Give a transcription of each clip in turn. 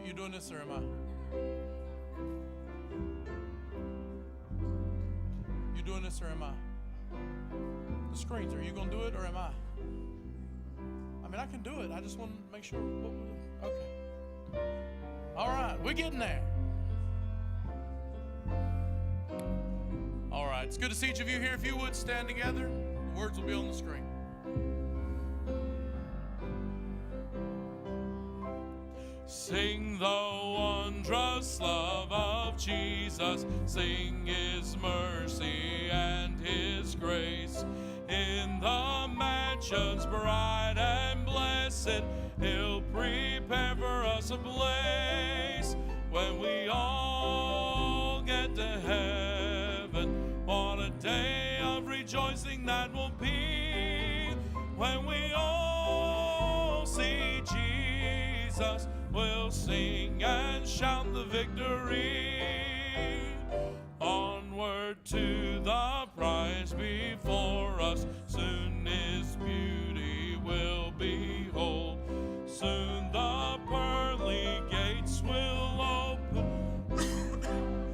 You doing this or am I? You doing this or am I? The screens, are you going to do it or am I? I mean, I can do it. I just want to make sure. Okay. All right, we're getting there. All right, it's good to see each of you here. If you would stand together, the words will be on the screen. Sing the wondrous love of Jesus. Sing His mercy and His grace. In the mansions bright and blessed, He'll prepare for us a place. When we all get to heaven, what a day of rejoicing that will be. When we all see Jesus, we'll sing and shout the victory. Onward to the prize before us, soon His beauty will behold. Soon the pearly gates will open,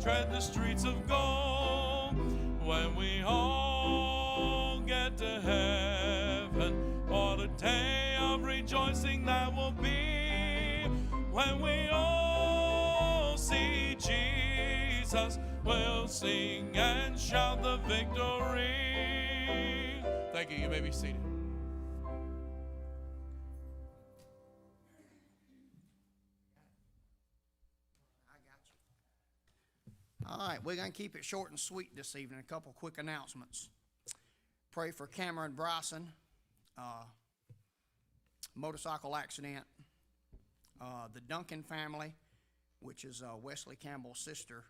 tread the streets of gold. When we all get to heaven, what a day of rejoicing that will be. When we all see Jesus, we'll sing and shout the victory. Thank you. You may be seated. All right, we're going to keep it short and sweet this evening. A couple quick announcements. Pray for Cameron Bryson, motorcycle accident. The Duncan family, which is Wesley Campbell's sister.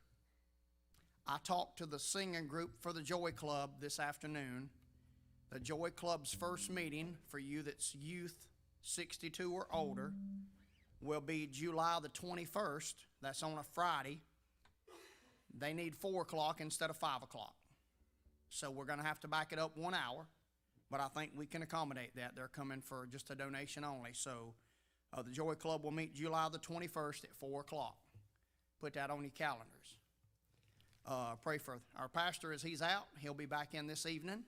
I talked to the singing group for the Joy Club this afternoon. The Joy Club's first meeting for you that's youth 62 or older will be July the 21st. That's on a Friday. They need 4 o'clock instead of 5 o'clock. So we're going to have to back it up 1 hour, but I think we can accommodate that. They're coming for just a donation only. So the Joy Club will meet July the 21st at 4 o'clock. Put that on your calendars. Pray for our pastor as he's out. He'll be back in this evening.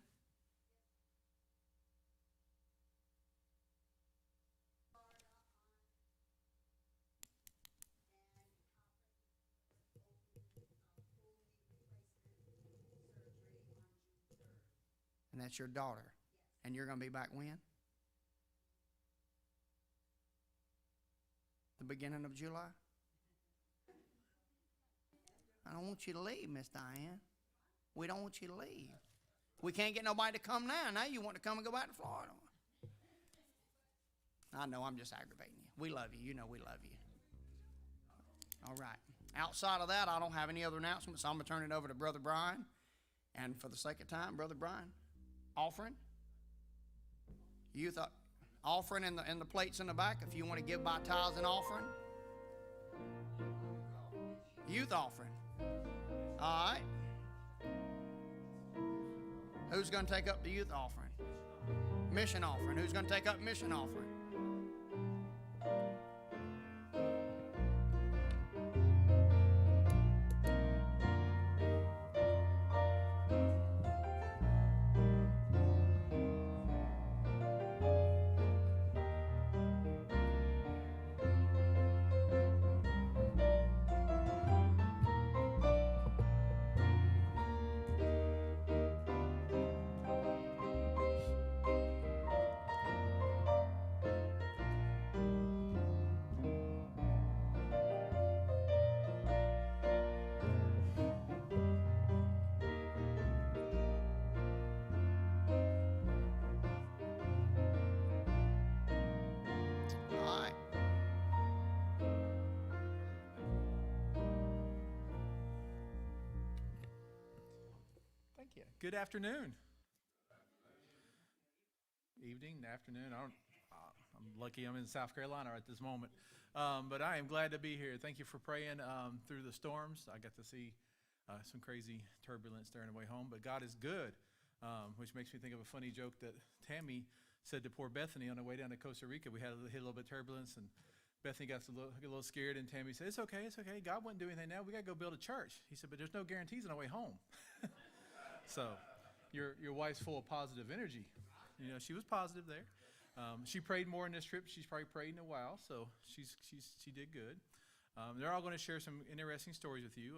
And that's your daughter. And you're going to be back when? The beginning of July? I don't want you to leave, Miss Diane. We don't want you to leave. We can't get nobody to come now. Now you want to come and go back to Florida. I know, I'm just aggravating you. We love you. You know we love you. All right. Outside of that, I don't have any other announcements. I'm going to turn it over to Brother Brian. And for the sake of time, Brother Brian, offering. Youth offering in the plates in the back if you want to give by tithes and offering. Youth offering. All right. Who's going to take up the youth offering? Mission offering. Who's going to take up mission offering? Good afternoon. Evening, afternoon. I'm lucky I'm in South Carolina at this moment. But I am glad to be here. Thank you for praying through the storms. I got to see some crazy turbulence there on the way home. But God is good, which makes me think of a funny joke that Tammy said to poor Bethany on the way down to Costa Rica. We had hit a little bit of turbulence, and Bethany got a little scared, and Tammy said, it's okay. God wouldn't do anything now. We got to go build a church. He said, but there's no guarantees on our way home. So your wife's full of positive energy. You know, she was positive there. She prayed more in this trip. She's probably prayed in a while, so she did good. They're all going to share some interesting stories with you,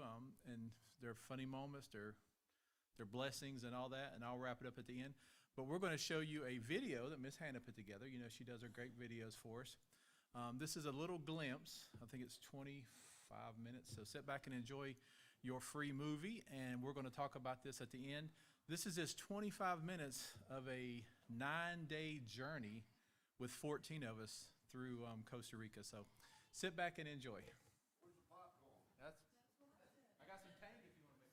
and their funny moments, their blessings and all that, and I'll wrap it up at the end. But we're going to show you a video that Miss Hannah put together. You know, she does her great videos for us. This is a little glimpse. I think it's 25 minutes, so sit back and enjoy your free movie, and we're going to talk about this at the end. This is just 25 minutes of a 9-day journey with 14 of us through Costa Rica. So sit back and enjoy. Where's the popcorn? I got some Tang if you want to make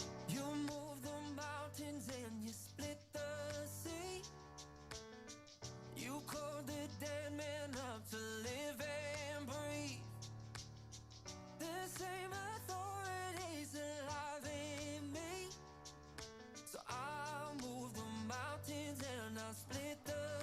some. You move the mountains and you split the sea. You called the dead man up to live and breathe. The same authority's alive in me. So I'll move the mountains and I'll split the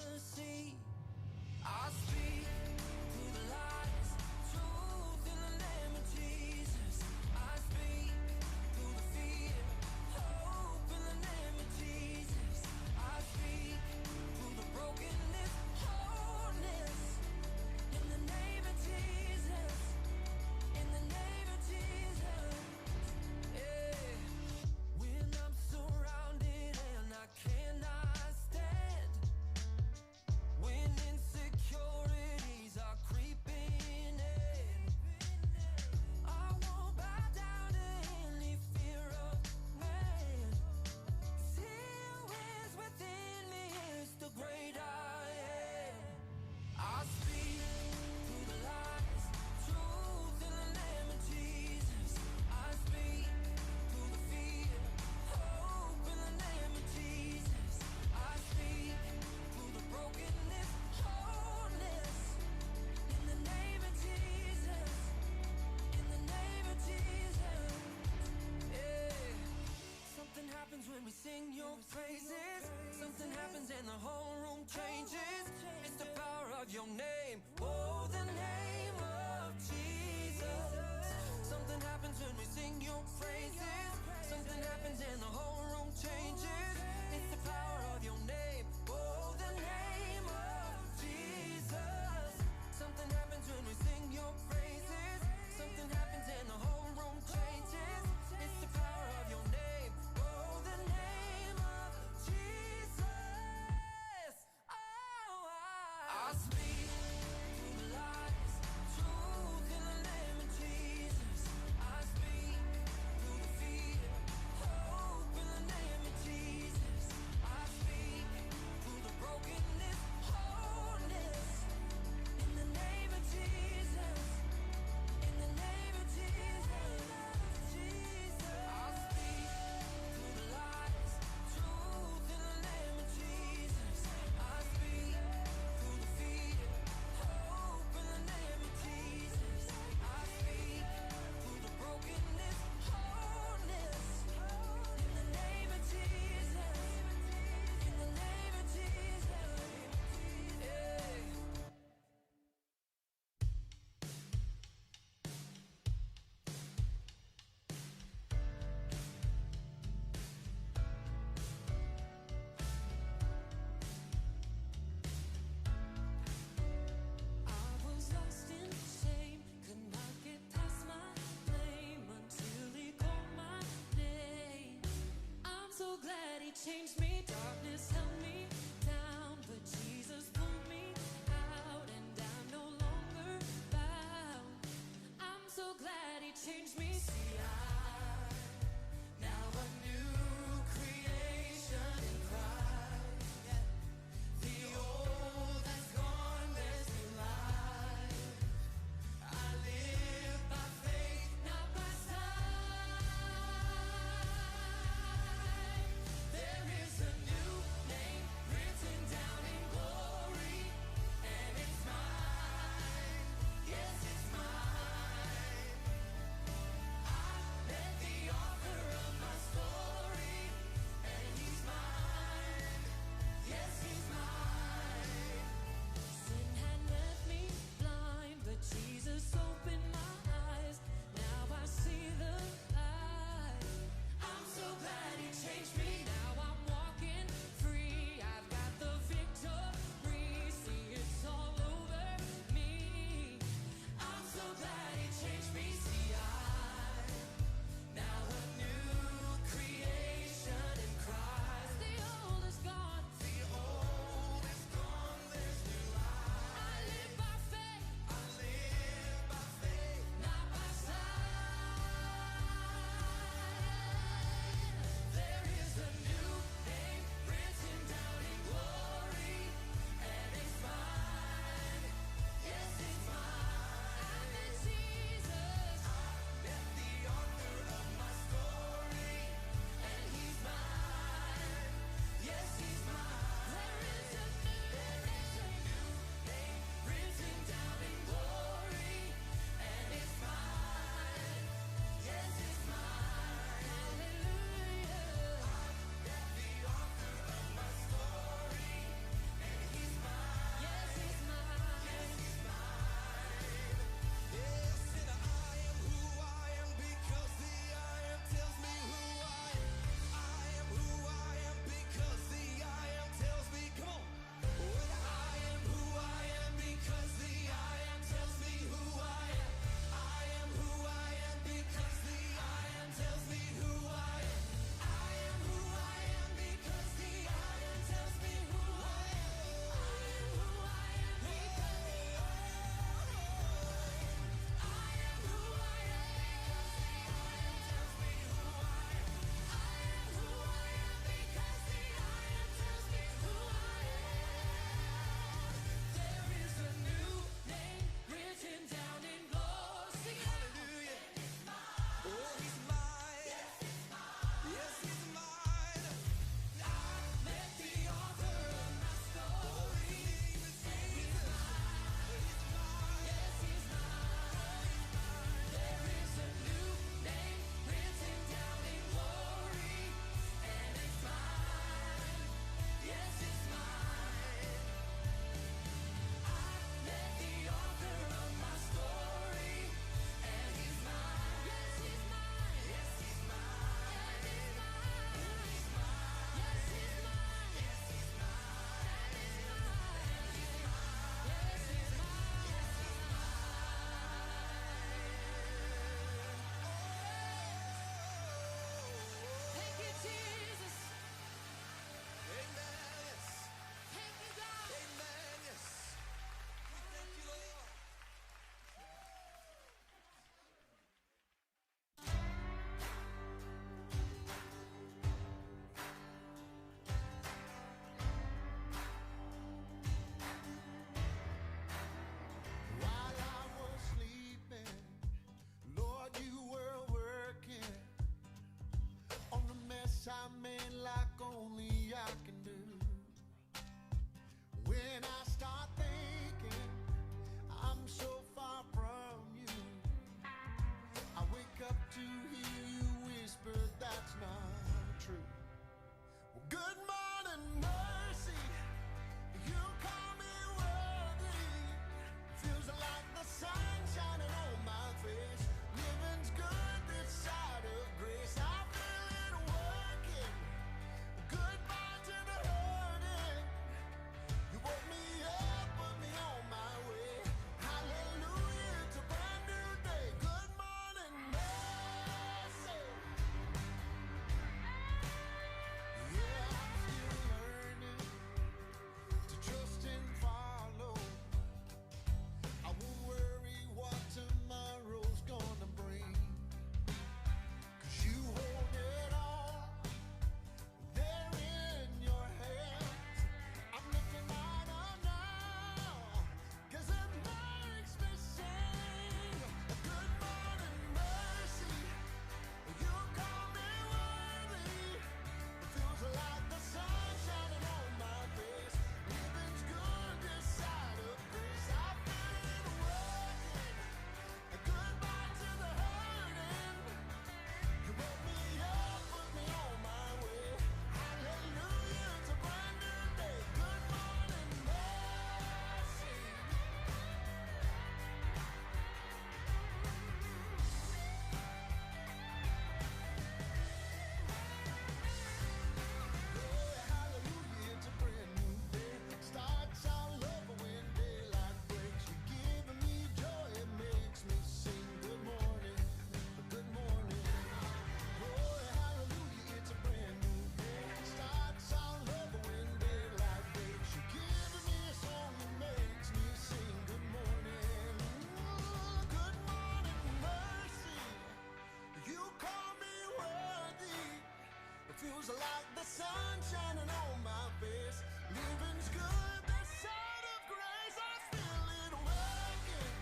feels like the sun shining on my face. Living's good, the side of grace. I feel it working.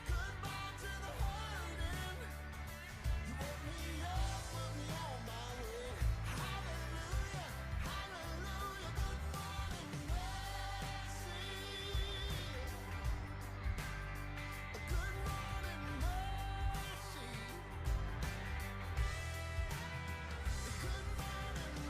Goodbye to the hurting. You woke me up, put me on my way. Hallelujah, hallelujah. Good morning, mercy. Good morning, mercy. Good morning,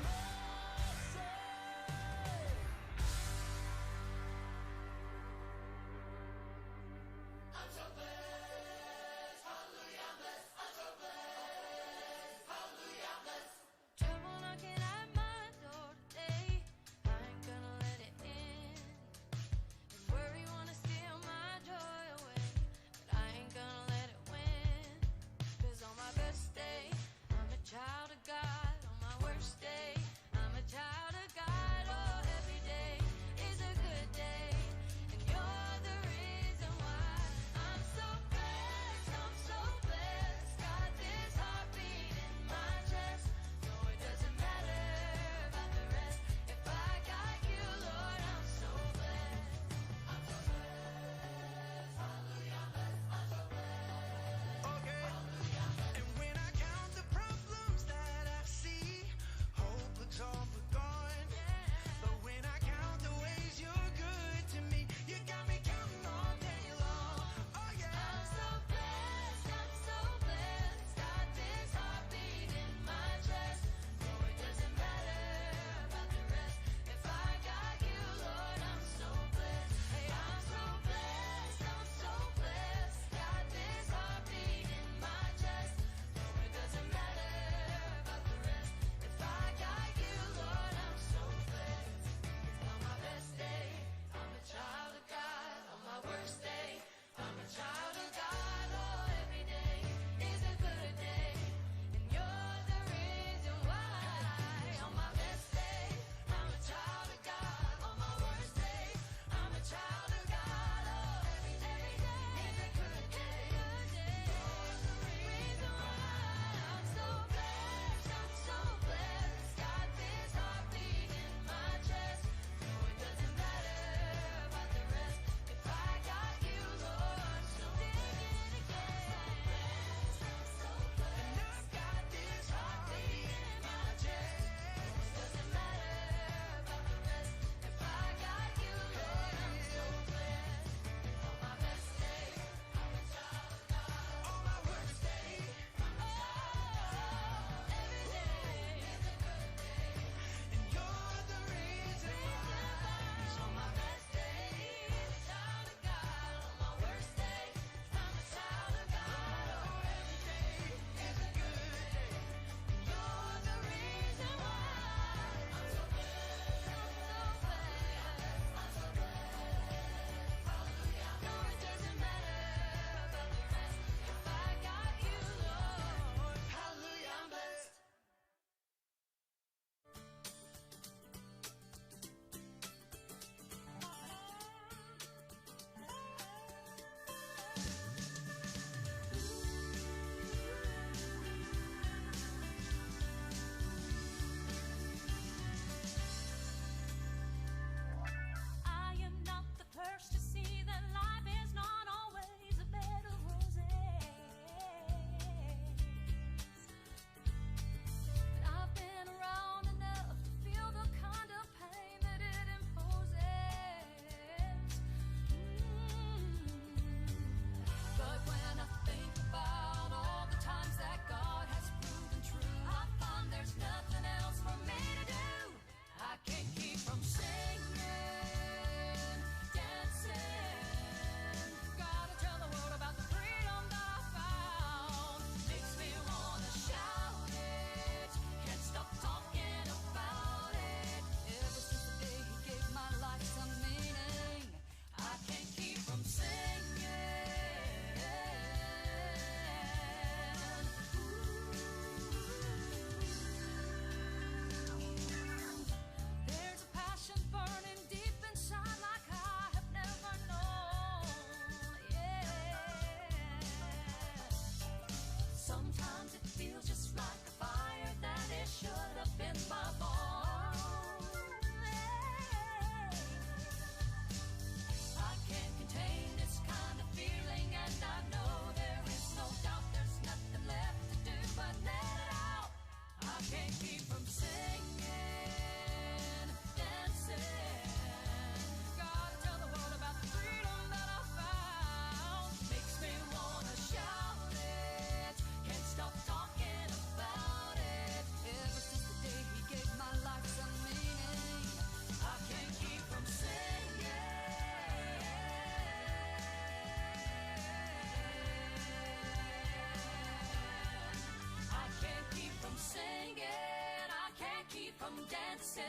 dancing.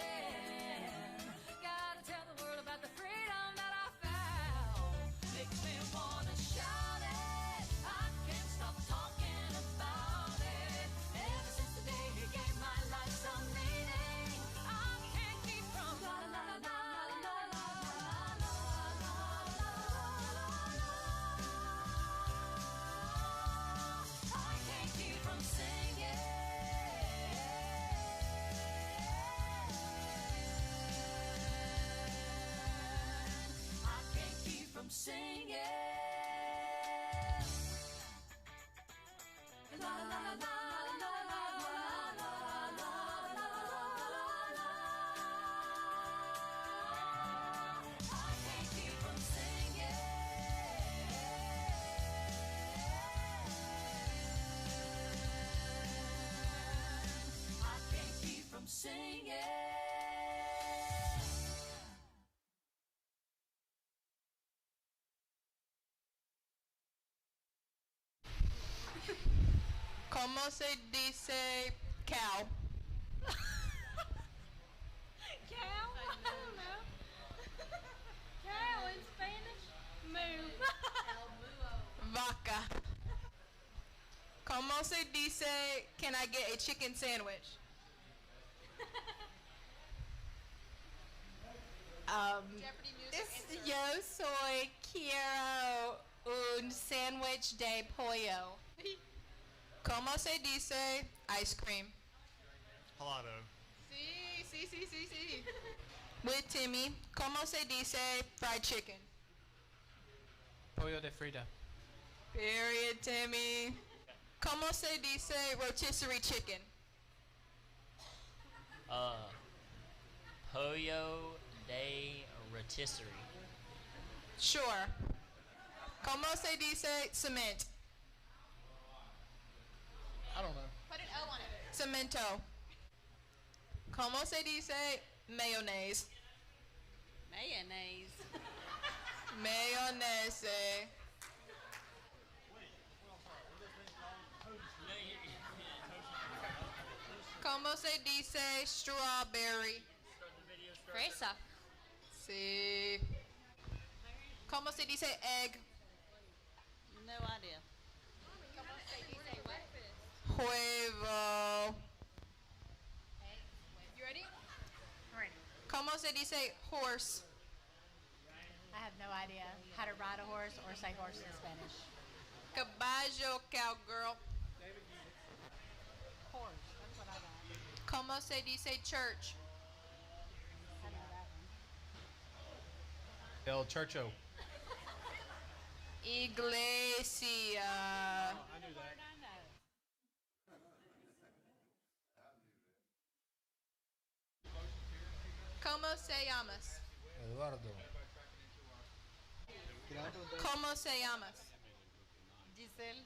Gotta tell the world about the freedom that I found. Makes me wanna shout it. I can't stop talking about it. Ever since the day he gave my life some meaning, I can't keep from la la la la la la la la la. I can't keep from singing. I can't keep from singing. La la la la la la la la la la. I can't keep from singing. I can't keep from singing. ¿Cómo se dice cow? Cow? I don't know. Cow in Spanish? Moo. Vaca. ¿Cómo se dice can I get a chicken sandwich? Yo soy quiero un sándwich de pollo. ¿Cómo se dice ice cream? Helado. Sí. With Timmy, ¿cómo se dice fried chicken? Pollo de frita. Period, Timmy. ¿Cómo se dice rotisserie chicken? Pollo de rotisserie. Sure. ¿Cómo se dice cement? I don't know. Put an O on it. Cemento. ¿Cómo se dice mayonnaise? Mayonnaise. Mayonnaise. ¿Cómo se dice strawberry? Fresa. Sí. ¿Cómo se dice egg? No idea. Huevo. You ready? Ready. ¿Cómo se dice horse? I have no idea how to ride a horse or say horse in Spanish. Caballo, cowgirl. Horse. That's what I got. ¿Cómo se dice church? I know that one. El Churcho. Iglesia. I knew that. ¿Cómo se llamas? Eduardo. ¿Cómo se llamas? Giselle.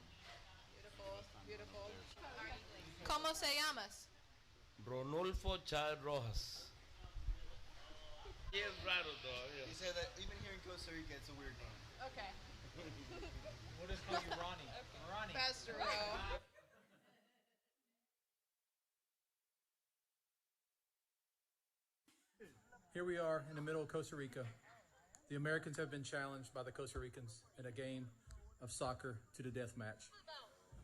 Beautiful. ¿Cómo se llamas? Ronulfo Chad Rojas. He is raro todavía. He said that even here in Costa Rica, it's a weird name. Okay. We'll just call you Ronnie. Ronnie. Pastor Rowe. Here we are in the middle of Costa Rica. The Americans have been challenged by the Costa Ricans in a game of soccer to the death match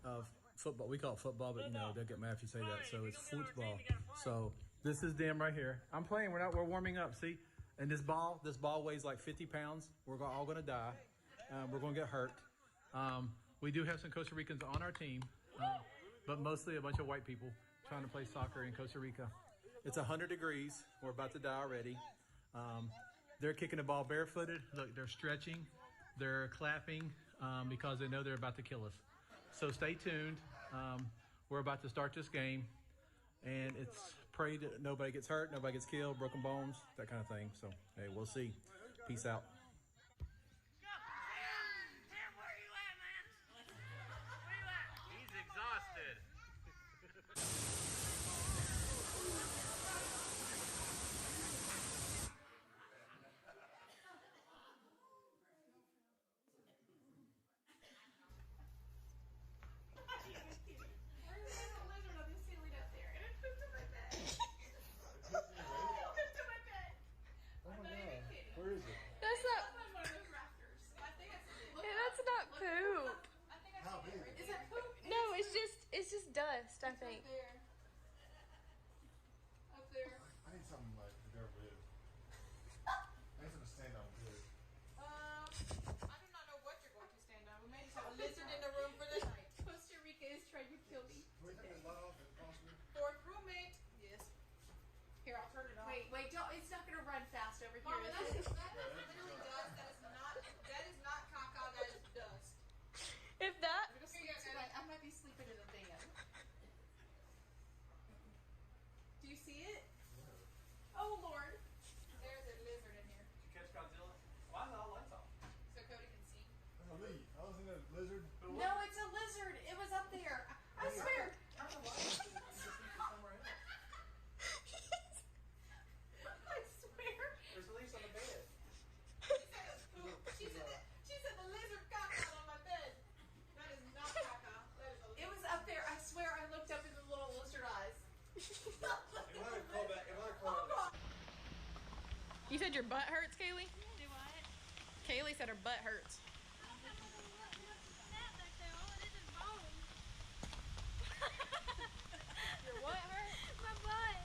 of football. We call it football, but you know, they'll get mad if you say that. So it's football. So this is them right here. I'm playing. We're warming up. See, and this ball weighs like 50 pounds. We're all going to die. We're going to get hurt. We do have some Costa Ricans on our team, but mostly a bunch of white people trying to play soccer in Costa Rica. It's 100 degrees. We're about to die already. They're kicking the ball barefooted. Look, they're stretching. They're clapping because they know they're about to kill us. So stay tuned. We're about to start this game, and it's pray that nobody gets hurt, nobody gets killed, broken bones, that kind of thing. So, hey, we'll see. Peace out. He's exhausted. I think. Up there. I need something like the big. I need something to stand on good. I do not know what you're going to stand on. We may just have a lizard in the room for the night. Costa Rica is trying to kill me. Can we turn this light off if possible? Fourth roommate. Yes. Here, I'll turn it off. Wait, don't. It's not going to run fast over here. Mama, that is literally dust. That is not caca. That is dust. If that. I'm gonna sleep tonight. I might be sleeping in the van. Do you see it? Oh Lord! There's a lizard in here, Did you catch Godzilla? Why is all lights off? so Cody can see. That's a leaf. I was in a lizard. No, it's a lizard. It was up there. I swear. Turn the lights. Somewhere else. I swear. There's leaves on the bed. She said the lizard caca on my bed. That is not caca. That is a lizard. It was up there. I swear. I looked up in the little lizard eyes. You said your butt hurts, Kaylee? Do what? Kaylee said her butt hurts. Your what hurt? My butt.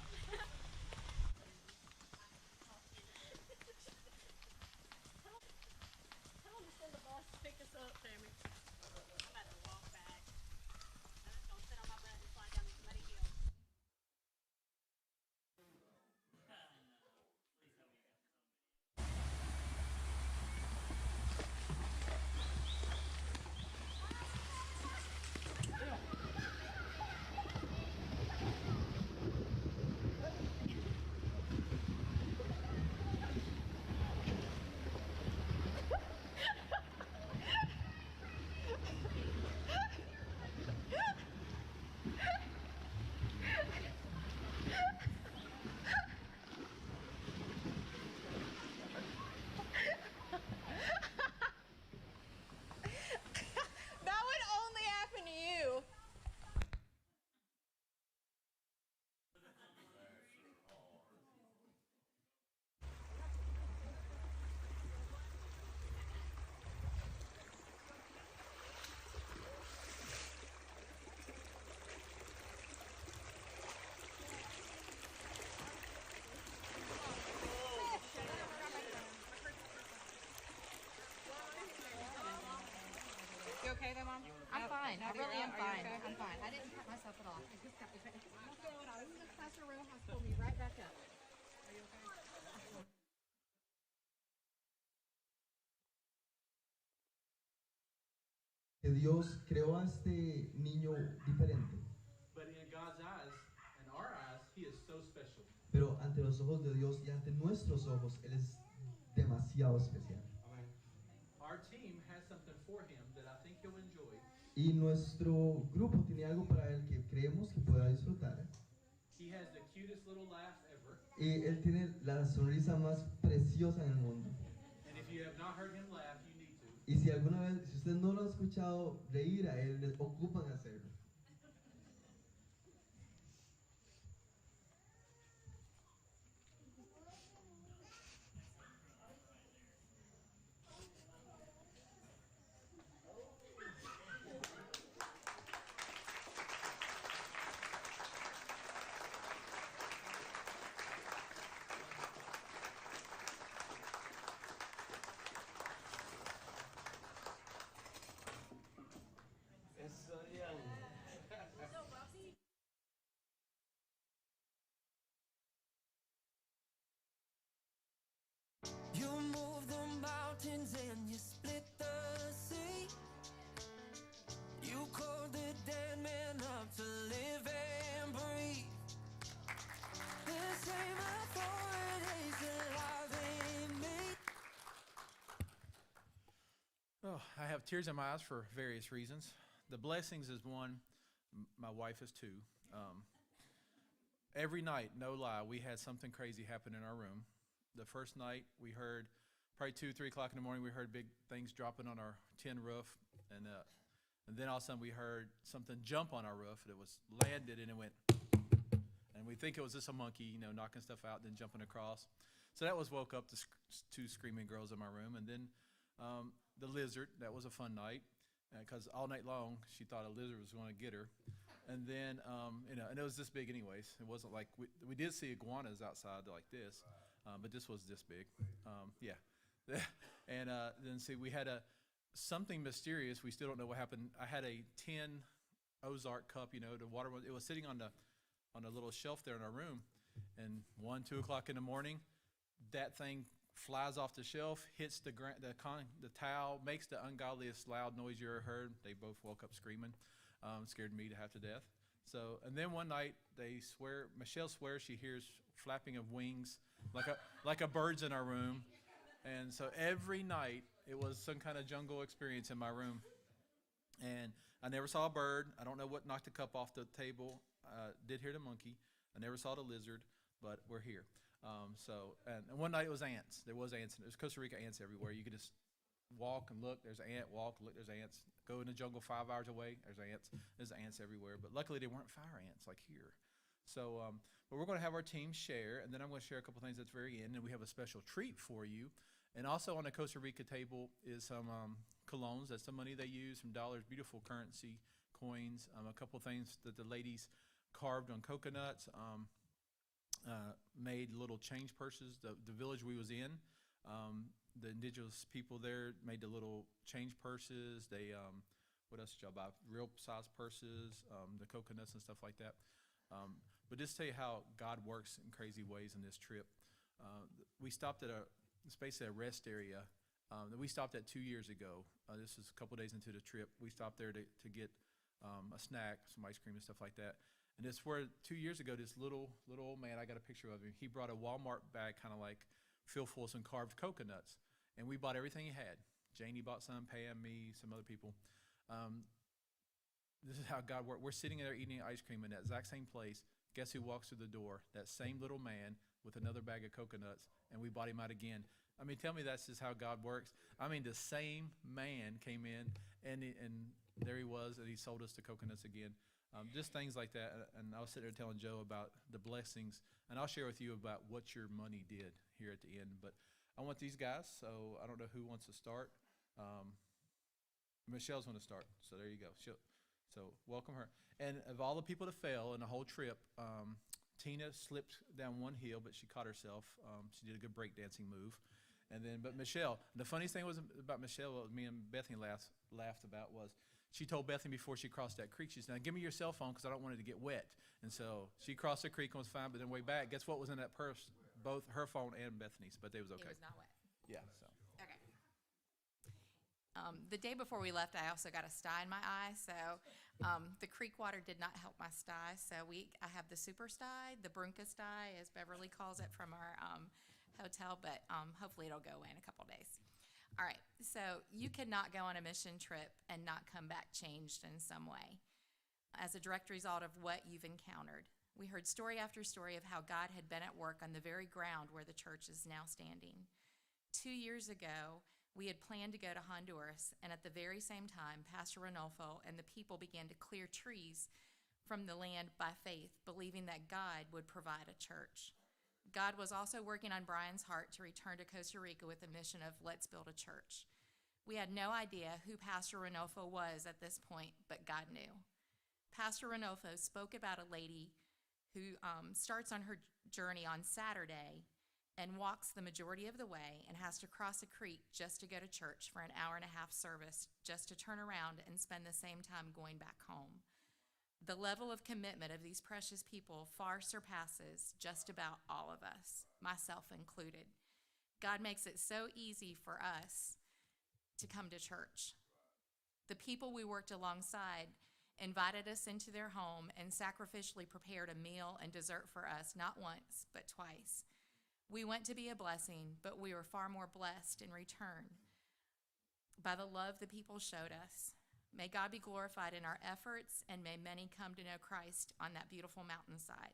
Tell him to send the bus to pick us up, Tammy. I'm about to walk back. I'm just gonna sit on my butt and slide down this muddy hill. That would only happen to you. You okay there, Mom? I'm fine. I Nadia, really am are you fine. okay? I'm fine. I didn't cut myself at all. I just got if I'm not feeling out. Even the classroom has pulled me right back up. Are you okay? Que Dios creó a este niño diferente, But in God's eyes, in our eyes, He is so special. pero ante los ojos de Dios y ante nuestros ojos, Él es demasiado especial. Our team has something for Him that I think He'll enjoy. Y nuestro grupo tiene algo para Él que creemos que pueda disfrutar. He has the cutest little laugh ever. Y Él tiene la sonrisa más preciosa en el mundo. And if you have not heard Him laugh, you need to. Y si alguna vez, si usted no lo ha escuchado reír a Él, ocupan hacerlo. You move the mountains and you split the sea. You called the dead man up to live and breathe. The same authorities alive in me. Oh, I have tears in my eyes for various reasons. The blessings is one. My wife is two. Every night, no lie, we had something crazy happen in our room. The first night, we heard, probably 2, 3 o'clock in the morning, we heard big things dropping on our tin roof. And then all of a sudden, we heard something jump on our roof. And it was landed, and it went, and we think it was just a monkey, knocking stuff out, then jumping across. So that was woke up the two screaming girls in my room. And then the lizard, that was a fun night, because all night long, she thought a lizard was going to get her. And then, and it was this big anyways. It wasn't like, we did see iguanas outside like this, but this was this big. Yeah. And then see, we had something mysterious. We still don't know what happened. I had a tin Ozark cup, the water, it was sitting on a little shelf there in our room. And 1, 2 o'clock in the morning, that thing flies off the shelf, hits the towel, makes the ungodliest loud noise you ever heard. They both woke up screaming, scared me to half to death. So, and then one night Michelle swears she hears flapping of wings like a bird's in our room. And so every night it was some kind of jungle experience in my room. And I never saw a bird. I don't know what knocked the cup off the table. Did hear the monkey. I never saw the lizard, but we're here. And one night it was ants. There was ants. There's Costa Rica ants everywhere. You could just walk and look. There's an ant. Walk, look. There's ants. Go in the jungle 5 hours away. There's ants. There's ants everywhere. But luckily they weren't fire ants like here. So, but we're going to have our team share, and then I'm going to share a couple things at the very end, and we have a special treat for you. And also on the Costa Rica table is some colognes. That's the money they use, some dollars, beautiful currency, coins, a couple things that the ladies carved on coconuts, made little change purses. The village we was in, the indigenous people there made the little change purses. They, what else did y'all buy? Real size purses, the coconuts and stuff like that. But just tell you how God works in crazy ways in this trip. We stopped at it's basically a rest area that we stopped at 2 years ago. This was a couple days into the trip. We stopped there to get a snack, some ice cream and stuff like that. And it's where 2 years ago, this little old man, I got a picture of him. He brought a Walmart bag, kind of like filled full of some carved coconuts. And we bought everything he had. Janie bought some, Pam, me, some other people. This is how God works. We're sitting there eating ice cream in that exact same place. Guess who walks through the door? That same little man with another bag of coconuts, and we bought him out again. I mean, tell me that's just how God works. I mean, the same man came in, and there he was, and he sold us the coconuts again. Just things like that. And I was sitting there telling Joe about the blessings, and I'll share with you about what your money did here at the end. But I want these guys, so I don't know who wants to start. Michelle's going to start, so there you go. So welcome her. And of all the people to fail in the whole trip, Tina slipped down one hill, but she caught herself. She did a good breakdancing move. And then, but Michelle, the funniest thing was about Michelle, what me and Bethany laughed about was, she told Bethany before she crossed that creek, she said, now give me your cell phone because I don't want it to get wet. And so she crossed the creek and was fine, but then way back, guess what was in that purse? Both her phone and Bethany's, but they was okay. It was not wet. Yeah, so. Okay. The day before we left, I also got a sty in my eye, so the creek water did not help my sty. So I have the super sty, the Brunca sty, as Beverly calls it, from our hotel, but hopefully it'll go away in a couple days. All right, so you cannot go on a mission trip and not come back changed in some way as a direct result of what you've encountered. We heard story after story of how God had been at work on the very ground where the church is now standing. 2 years ago, we had planned to go to Honduras, and at the very same time, Pastor Ranolfo and the people began to clear trees from the land by faith, believing that God would provide a church. God was also working on Brian's heart to return to Costa Rica with a mission of let's build a church. We had no idea who Pastor Ranolfo was at this point, but God knew. Pastor Ranolfo spoke about a lady who starts on her journey on Saturday and walks the majority of the way and has to cross a creek just to go to church for an hour-and-a-half service, just to turn around and spend the same time going back home. The level of commitment of these precious people far surpasses just about all of us, myself included. God makes it so easy for us to come to church. The people we worked alongside invited us into their home and sacrificially prepared a meal and dessert for us, not once, but twice. We went to be a blessing, but we were far more blessed in return by the love the people showed us. May God be glorified in our efforts, and may many come to know Christ on that beautiful mountainside.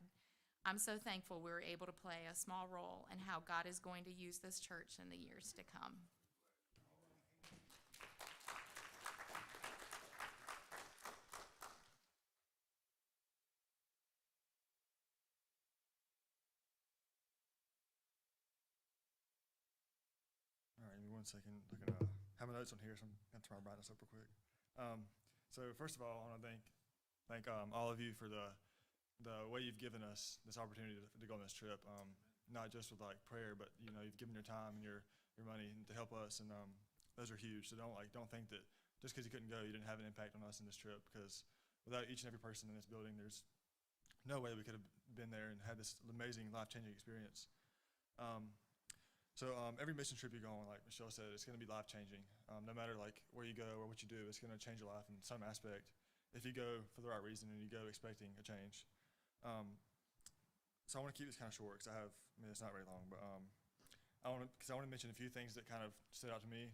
I'm so thankful we were able to play a small role in how God is going to use this church in the years to come. All right, give me 1 second. I can have my notes on here, so I'm going to turn my brightness up real quick. So first of all, I want to thank thank all of you for the way you've given us this opportunity to go on this trip. Not just with like prayer, but you've given your time and your money to help us, and those are huge. So don't think that just because you couldn't go, you didn't have an impact on us in this trip. Because without each and every person in this building, there's no way we could have been there and had this amazing life-changing experience. So every mission trip you go on, like Michelle said, it's going to be life-changing. No matter like where you go or what you do, it's going to change your life in some aspect if you go for the right reason and you go expecting a change. So I want to keep this kind of short because it's not very long, but I want to mention a few things that kind of stood out to me.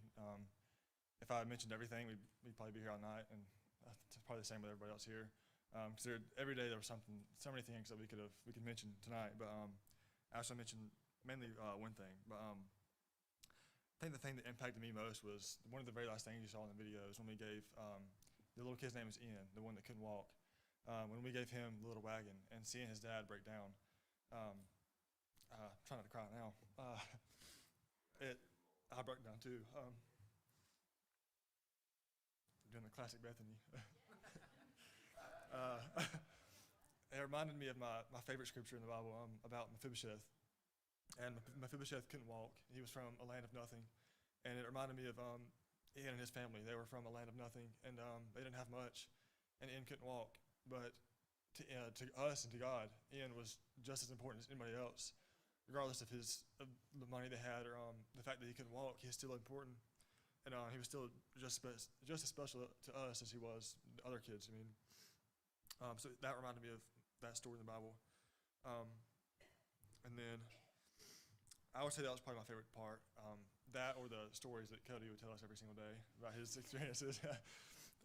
If I mentioned everything, we'd probably be here all night, and it's probably the same with everybody else here. Because every day there was so many things that we could mention tonight, but I also mentioned mainly one thing. But I think the thing that impacted me most was one of the very last things you saw in the video is when we gave the little kid's name was Ian, the one that couldn't walk. When we gave him the little wagon and seeing his dad break down, I'm trying not to cry now. I broke down too. Doing the classic Bethany. It reminded me of my favorite scripture in the Bible about Mephibosheth. And Mephibosheth couldn't walk. He was from a land of nothing. And it reminded me of Ian and his family. They were from a land of nothing, and they didn't have much, and Ian couldn't walk. But to us and to God, Ian was just as important as anybody else. Regardless of the money they had or the fact that he couldn't walk, he was still important. And he was still just as special to us as he was to other kids. I mean, so that reminded me of that story in the Bible. And then I would say that was probably my favorite part. That or the stories that Cody would tell us every single day about his experiences.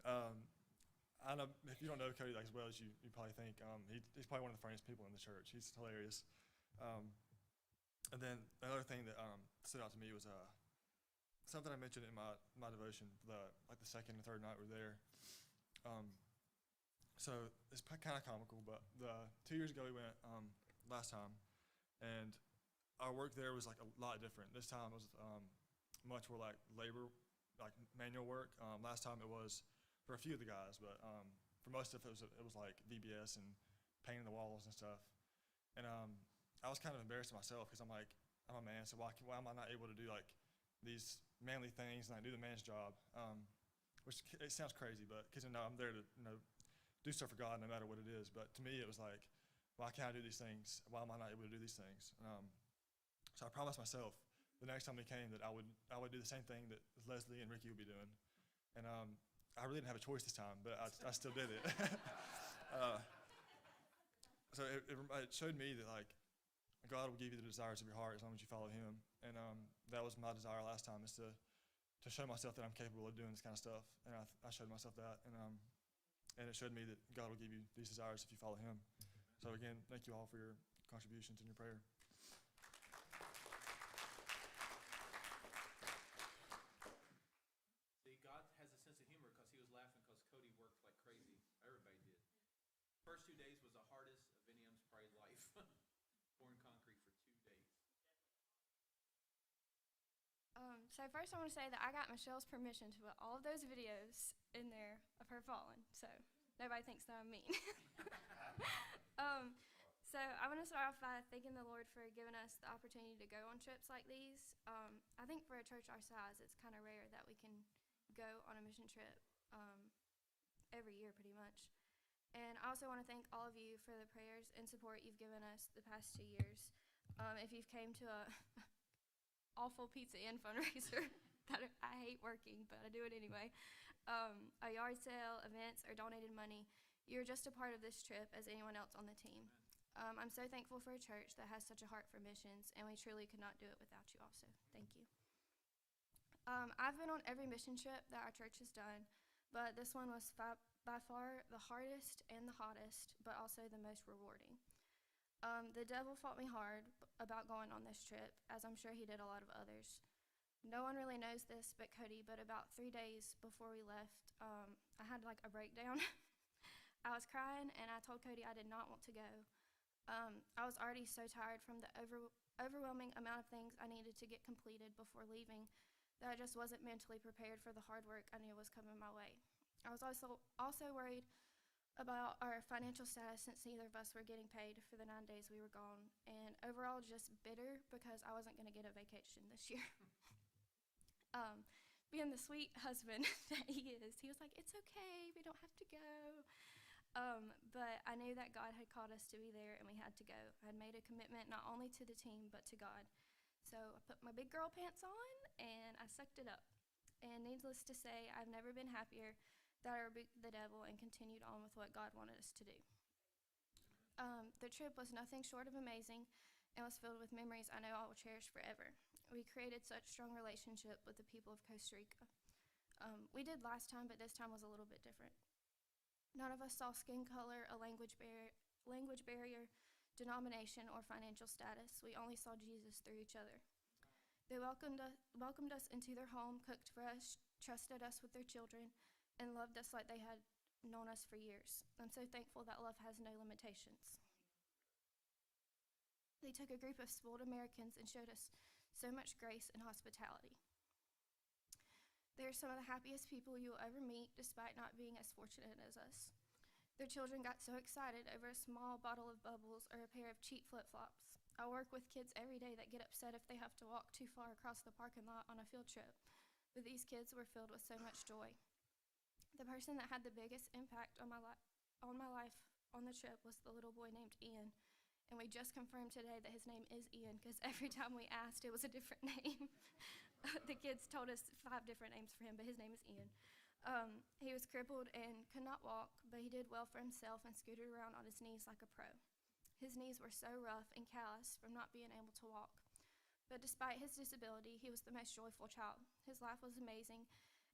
I don't know if you don't know Cody like as well as you probably think. He's probably one of the funniest people in the church. He's hilarious. And then another thing that stood out to me was something I mentioned in my devotion, like the second and third night we were there. So it's kind of comical, but 2 years ago we went last time, and our work there was like a lot different. This time it was much more like labor, like manual work. Last time it was for a few of the guys, but for most of it was like VBS and painting the walls and stuff. And I was kind of embarrassed of myself because I'm a man, so why am I not able to do like these manly things and I do the man's job? Which it sounds crazy, but because I'm there to do stuff for God no matter what it is. But to me it was like, why can't I do these things? Why am I not able to do these things? So I promised myself the next time they came that I would do the same thing that Leslie and Ricky would be doing. And I really didn't have a choice this time, but I still did it. So it showed me that like God will give you the desires of your heart as long as you follow Him. And that was my desire last time, is to show myself that I'm capable of doing this kind of stuff. And I showed myself that, and it showed me that God will give you these desires if you follow Him. So again, thank you all for your contributions and your prayer. See, God has a sense of humor because he was laughing because Cody worked like crazy. Everybody did. First 2 days was the hardest of any of them's probably life. Pouring concrete for 2 days. So first I want to say that I got Michelle's permission to put all of those videos in there of her falling, so nobody thinks that I'm mean. So I want to start off by thanking the Lord for giving us the opportunity to go on trips like these. I think for a church our size, it's kind of rare that we can go on a mission trip every year pretty much. And I also want to thank all of you for the prayers and support you've given us the past 2 years. If you've came to a awful Pizza Inn fundraiser that I hate working, but I do it anyway, a yard sale, events, or donated money, you're just a part of this trip as anyone else on the team. I'm so thankful for a church that has such a heart for missions, and we truly could not do it without you also. Thank you. I've been on every mission trip that our church has done, but this one was by far the hardest and the hottest, but also the most rewarding. The devil fought me hard about going on this trip, as I'm sure he did a lot of others. No one really knows this but Cody, but about 3 days before we left, I had like a breakdown. I was crying, and I told Cody I did not want to go. I was already so tired from the overwhelming amount of things I needed to get completed before leaving that I just wasn't mentally prepared for the hard work I knew was coming my way. I was also worried about our financial status since neither of us were getting paid for the 9 days we were gone, and overall just bitter because I wasn't going to get a vacation this year. Being the sweet husband that he is, he was like, "It's okay, we don't have to go." But I knew that God had called us to be there, and we had to go. I had made a commitment not only to the team, but to God. So I put my big girl pants on, and I sucked it up. And needless to say, I've never been happier that I rebuked the devil and continued on with what God wanted us to do. The trip was nothing short of amazing and was filled with memories I know I will cherish forever. We created such strong relationship with the people of Costa Rica. We did last time, but this time was a little bit different. None of us saw skin color, a language barrier, denomination, or financial status. We only saw Jesus through each other. They welcomed us into their home, cooked for us, trusted us with their children, and loved us like they had known us for years. I'm so thankful that love has no limitations. They took a group of spoiled Americans and showed us so much grace and hospitality. They are some of the happiest people you will ever meet, despite not being as fortunate as us. Their children got so excited over a small bottle of bubbles or a pair of cheap flip-flops. I work with kids every day that get upset if they have to walk too far across the parking lot on a field trip, but these kids were filled with so much joy. The person that had the biggest impact on my life on the trip was the little boy named Ian, and we just confirmed today that his name is Ian because every time we asked, it was a different name. The kids told us 5 different names for him, but his name is Ian. He was crippled and could not walk, but he did well for himself and scooted around on his knees like a pro. His knees were so rough and calloused from not being able to walk. But despite his disability, he was the most joyful child. His life was amazing,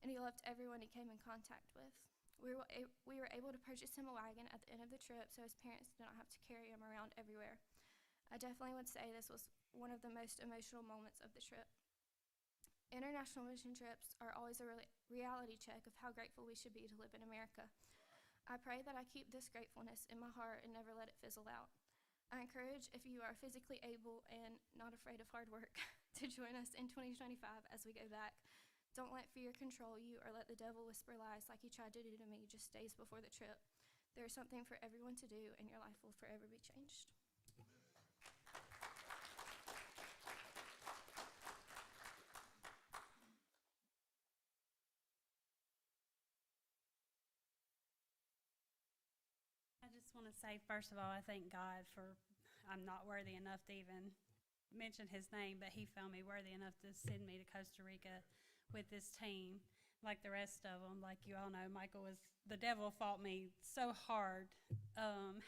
and he loved everyone he came in contact with. We were able to purchase him a wagon at the end of the trip so his parents did not have to carry him around everywhere. I definitely would say this was one of the most emotional moments of the trip. International mission trips are always a reality check of how grateful we should be to live in America. I pray that I keep this gratefulness in my heart and never let it fizzle out. I encourage, if you are physically able and not afraid of hard work, to join us in 2025 as we go back. Don't let fear control you or let the devil whisper lies like he tried to do to me just days before the trip. There is something for everyone to do, and your life will forever be changed. I just want to say, first of all, I thank God for, I'm not worthy enough to even mention his name, but he found me worthy enough to send me to Costa Rica with this team, like the rest of them. Like you all know, the devil fought me so hard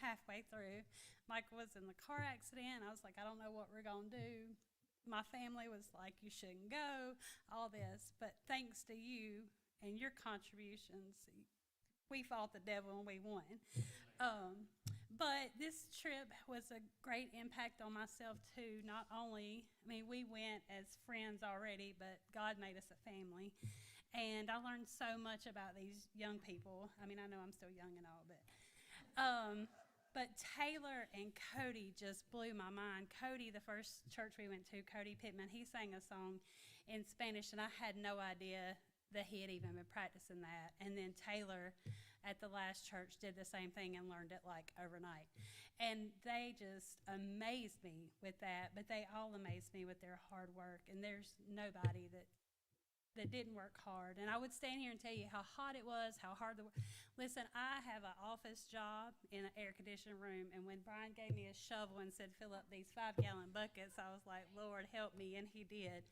halfway through. Michael was in the car accident. I was like, I don't know what we're going to do. My family was like, you shouldn't go, all this. But thanks to you and your contributions, we fought the devil and we won. But this trip was a great impact on myself too. Not only, we went as friends already, but God made us a family. And I learned so much about these young people. I know I'm still young and all, but Taylor and Cody just blew my mind. Cody, the first church we went to, Cody Pittman, he sang a song in Spanish, and I had no idea that he had even been practicing that. And then Taylor at the last church did the same thing and learned it like overnight. And they just amazed me with that, but they all amazed me with their hard work. And there's nobody that didn't work hard. And I would stand here and tell you how hot it was, how hard the work. Listen, I have an office job in an air-conditioned room, and when Brian gave me a shovel and said, fill up these 5-gallon buckets, I was like, Lord, help me, and he did.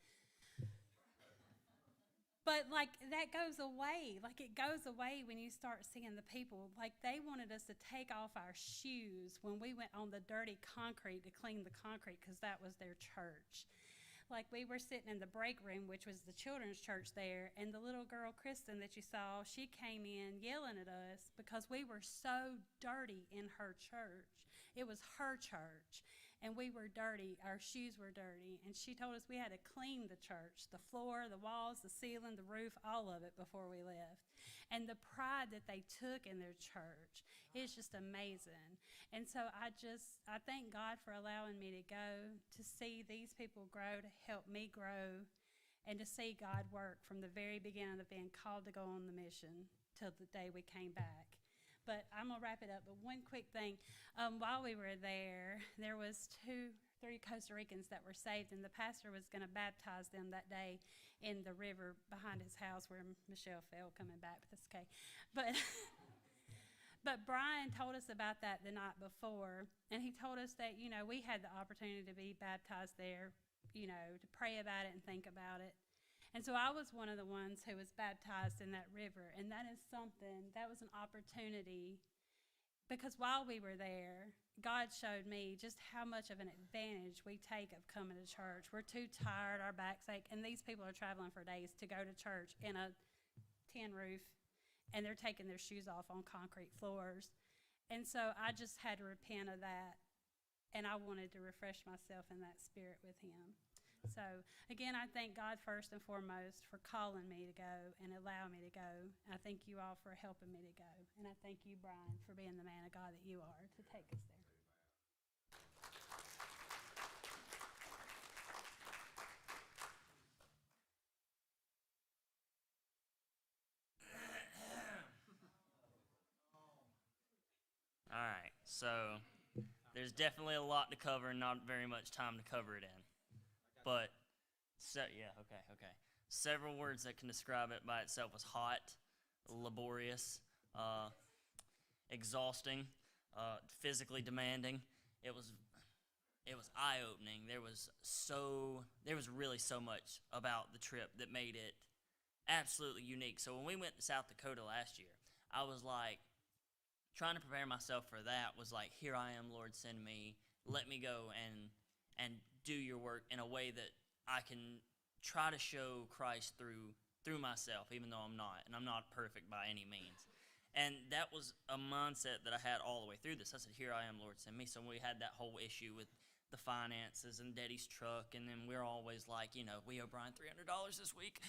But, that goes away. It goes away when you start seeing the people. They wanted us to take off our shoes when we went on the dirty concrete to clean the concrete because that was their church. We were sitting in the break room, which was the children's church there, and the little girl, Kristen, that you saw, she came in yelling at us because we were so dirty in her church. It was her church, and we were dirty. Our shoes were dirty, and she told us we had to clean the church, the floor, the walls, the ceiling, the roof, all of it before we left. And the pride that they took in their church is just amazing. And so I thank God for allowing me to go, to see these people grow, to help me grow, and to see God work from the very beginning of being called to go on the mission till the day we came back. But I'm gonna wrap it up. But one quick thing, while we were there was 3 Costa Ricans that were saved, and the pastor was gonna baptize them that day in the river behind his house where Michelle fell coming back. But that's okay. But But Brian told us about that the night before, and he told us that, we had the opportunity to be baptized there, to pray about it and think about it. And so I was one of the ones who was baptized in that river, and that was an opportunity, because while we were there, God showed me just how much of an advantage we take of coming to church. We're too tired, our backs ache, and these people are traveling for days to go to church in a tin roof, and they're taking their shoes off on concrete floors. And so I just had to repent of that, and I wanted to refresh myself in that spirit with him. So, again, I thank God first and foremost for calling me to go and allowing me to go. I thank you all for helping me to go. And I thank you, Brian, for being the man of God that you are to take us there. All right, so there's definitely a lot to cover and not very much time to cover it in. But, okay. Several words that can describe it by itself was hot, laborious, exhausting, physically demanding. It was eye-opening. There was really so much about the trip that made it absolutely unique. So when we went to South Dakota last year, I was like, trying to prepare myself for that was like, here I am, Lord, send me. Let me go and do your work in a way that I can try to show Christ through myself, even though I'm not, and I'm not perfect by any means. And that was a mindset that I had all the way through this. I said, here I am, Lord, send me. So we had that whole issue with the finances and Daddy's truck, and then we're always like, we owe Brian $300 this week.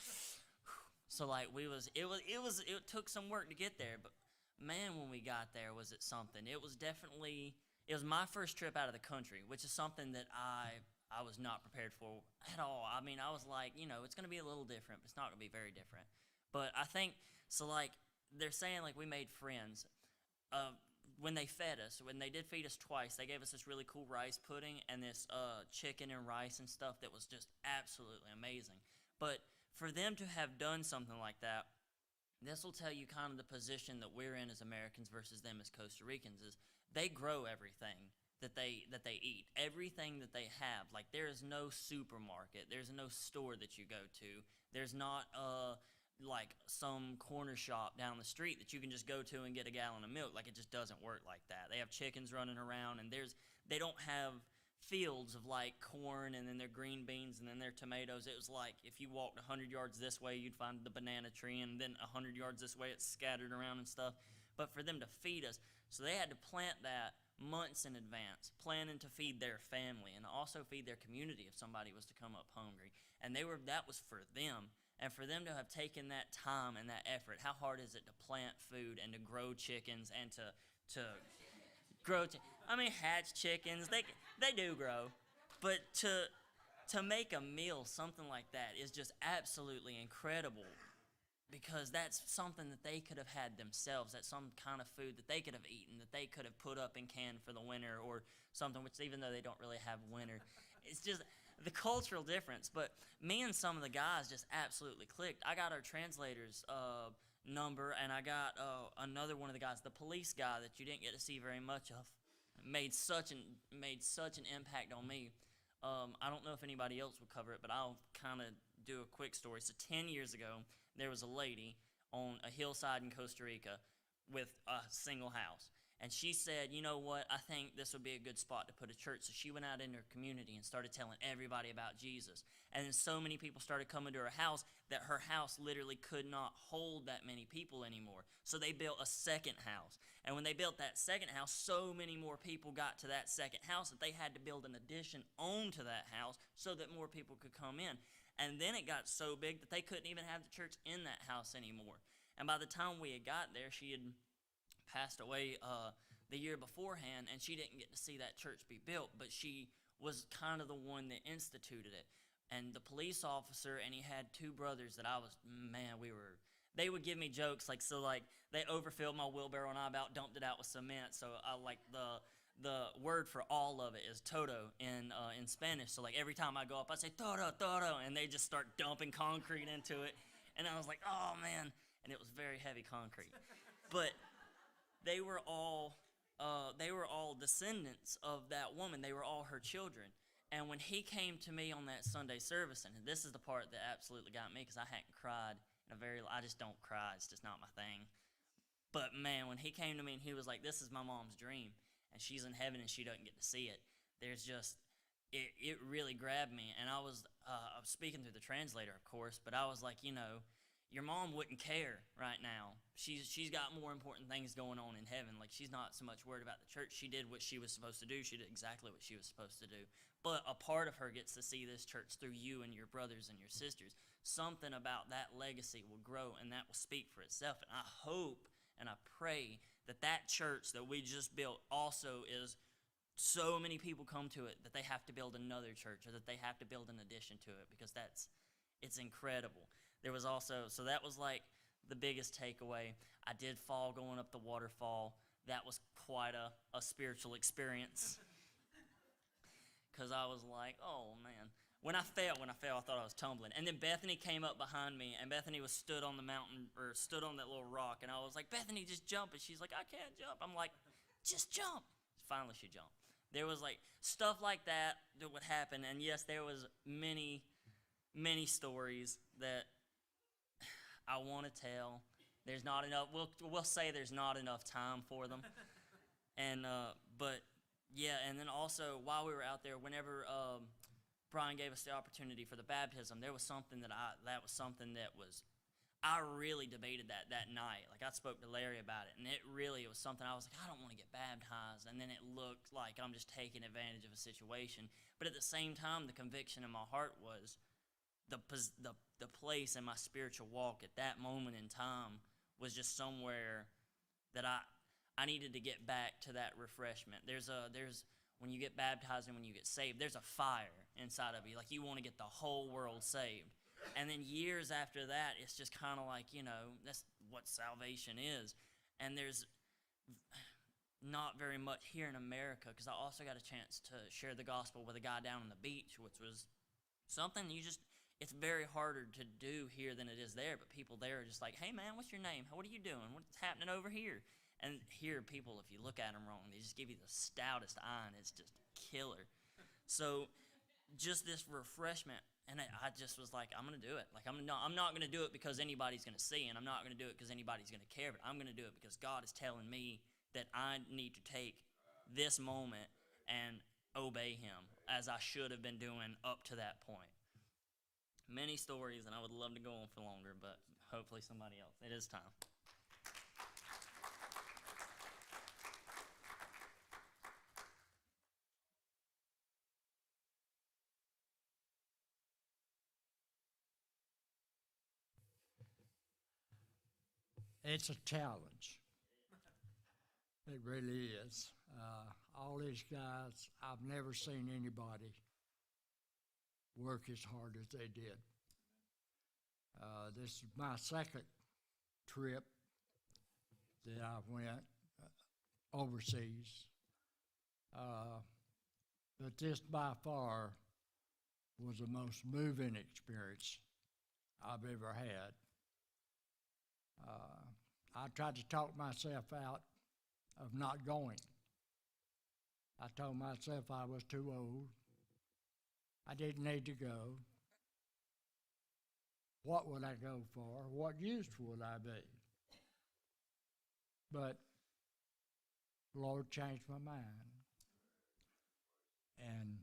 So like it took some work to get there, but man, when we got there, was it something. It was my first trip out of the country, which is something that I was not prepared for at all. I mean, I was like, it's going to be a little different, but it's not going to be very different. But I think, so like, they're saying like we made friends. When they fed us, when they did feed us twice, they gave us this really cool rice pudding and this chicken and rice and stuff that was just absolutely amazing. But for them to have done something like that, this will tell you kind of the position that we're in as Americans versus them as Costa Ricans is they grow everything that they eat, everything that they have. Like there is no supermarket, there's no store that you go to, there's not like some corner shop down the street that you can just go to and get a gallon of milk. Like it just doesn't work like that. They have chickens running around, and they don't have fields of like corn and then their green beans and then their tomatoes. It was like if you walked 100 yards this way, you'd find the banana tree, and then 100 yards this way, it's scattered around and stuff. But for them to feed us, so they had to plant that months in advance, planning to feed their family and also feed their community if somebody was to come up hungry. And that was for them. And for them to have taken that time and that effort, how hard is it to plant food and to grow chickens and to hatch chickens, they do grow, but to make a meal, something like that, is just absolutely incredible, because that's something that they could have had themselves. That's some kind of food that they could have eaten, that they could have put up and canned for the winter or something, which even though they don't really have winter, it's just the cultural difference. But me and some of the guys just absolutely clicked. I got our translator's number, and I got another one of the guys, the police guy that you didn't get to see very much of, made such an impact on me. I don't know if anybody else would cover it, but I'll kind of do a quick story. So 10 years ago, there was a lady on a hillside in Costa Rica with a single house. And she said, you know what, I think this would be a good spot to put a church. So she went out into her community and started telling everybody about Jesus. And then so many people started coming to her house that her house literally could not hold that many people anymore. So they built a second house. And when they built that second house, so many more people got to that second house that they had to build an addition onto that house so that more people could come in. And then it got so big that they couldn't even have the church in that house anymore. And by the time we had got there, she had passed away the year beforehand, and she didn't get to see that church be built, but she was kind of the one that instituted it. And the police officer, and he had two brothers that they would give me jokes like, so like they overfilled my wheelbarrow and I about dumped it out with cement. So I like the word for all of it is todo in Spanish. So like every time I go up, I say todo, todo, and they just start dumping concrete into it. And I was like, oh man, and it was very heavy concrete. But they were all descendants of that woman. They were all her children. And when he came to me on that Sunday service, and this is the part that absolutely got me, because I hadn't cried in I just don't cry. It's just not my thing. But man, when he came to me and he was like, this is my mom's dream, and she's in heaven and she doesn't get to see it, there's just, it really grabbed me. And I was speaking through the translator, of course, but I was like, your mom wouldn't care right now. She's got more important things going on in heaven. Like, she's not so much worried about the church. She did what she was supposed to do. She did exactly what she was supposed to do. But a part of her gets to see this church through you and your brothers and your sisters. Something about that legacy will grow, and that will speak for itself. And I hope and I pray that that church that we just built also is so many people come to it that they have to build another church, or that they have to build an addition to it, because it's incredible. There was also, so that was like the biggest takeaway. I did fall going up the waterfall. That was quite a spiritual experience. Because I was like, oh man. When I fell, I thought I was tumbling. And then Bethany came up behind me, and Bethany was stood on the mountain, or stood on that little rock, and I was like, Bethany, just jump. And she's like, I can't jump. I'm like, just jump. Finally, she jumped. There was like stuff like that would happen, and yes, there was many, many stories that I want to tell. There's not enough. We'll say there's not enough time for them, and but yeah, and then also while we were out there, whenever Brian gave us the opportunity for the baptism, there was something that I really debated that night. Like, I spoke to Larry about it, and it was something I was like, I don't want to get baptized, and then it looked like I'm just taking advantage of a situation. But at the same time, the conviction in my heart was the place in my spiritual walk at that moment in time was just somewhere that I needed to get back to that refreshment. There's when you get baptized and when you get saved, there's a fire inside of you. Like, you want to get the whole world saved. And then years after that, it's just kind of like, that's what salvation is. And there's not very much here in America, because I also got a chance to share the gospel with a guy down on the beach, which was something it's very harder to do here than it is there. But people there are just like, hey man, what's your name? What are you doing? What's happening over here? And here, people, if you look at them wrong, they just give you the stoutest eye, and it's just killer. So just this refreshment, and I just was like, I'm going to do it. Like, I'm not going to do it because anybody's going to see, and I'm not going to do it because anybody's going to care, but I'm going to do it because God is telling me that I need to take this moment and obey him, as I should have been doing up to that point. Many stories, and I would love to go on for longer, but hopefully somebody else. It is time. It's a challenge. It really is. All these guys, I've never seen anybody work as hard as they did. This is my second trip that I went overseas. But this by far was the most moving experience I've ever had. I tried to talk myself out of not going. I told myself I was too old. I didn't need to go. What would I go for? What use would I be? But the Lord changed my mind. And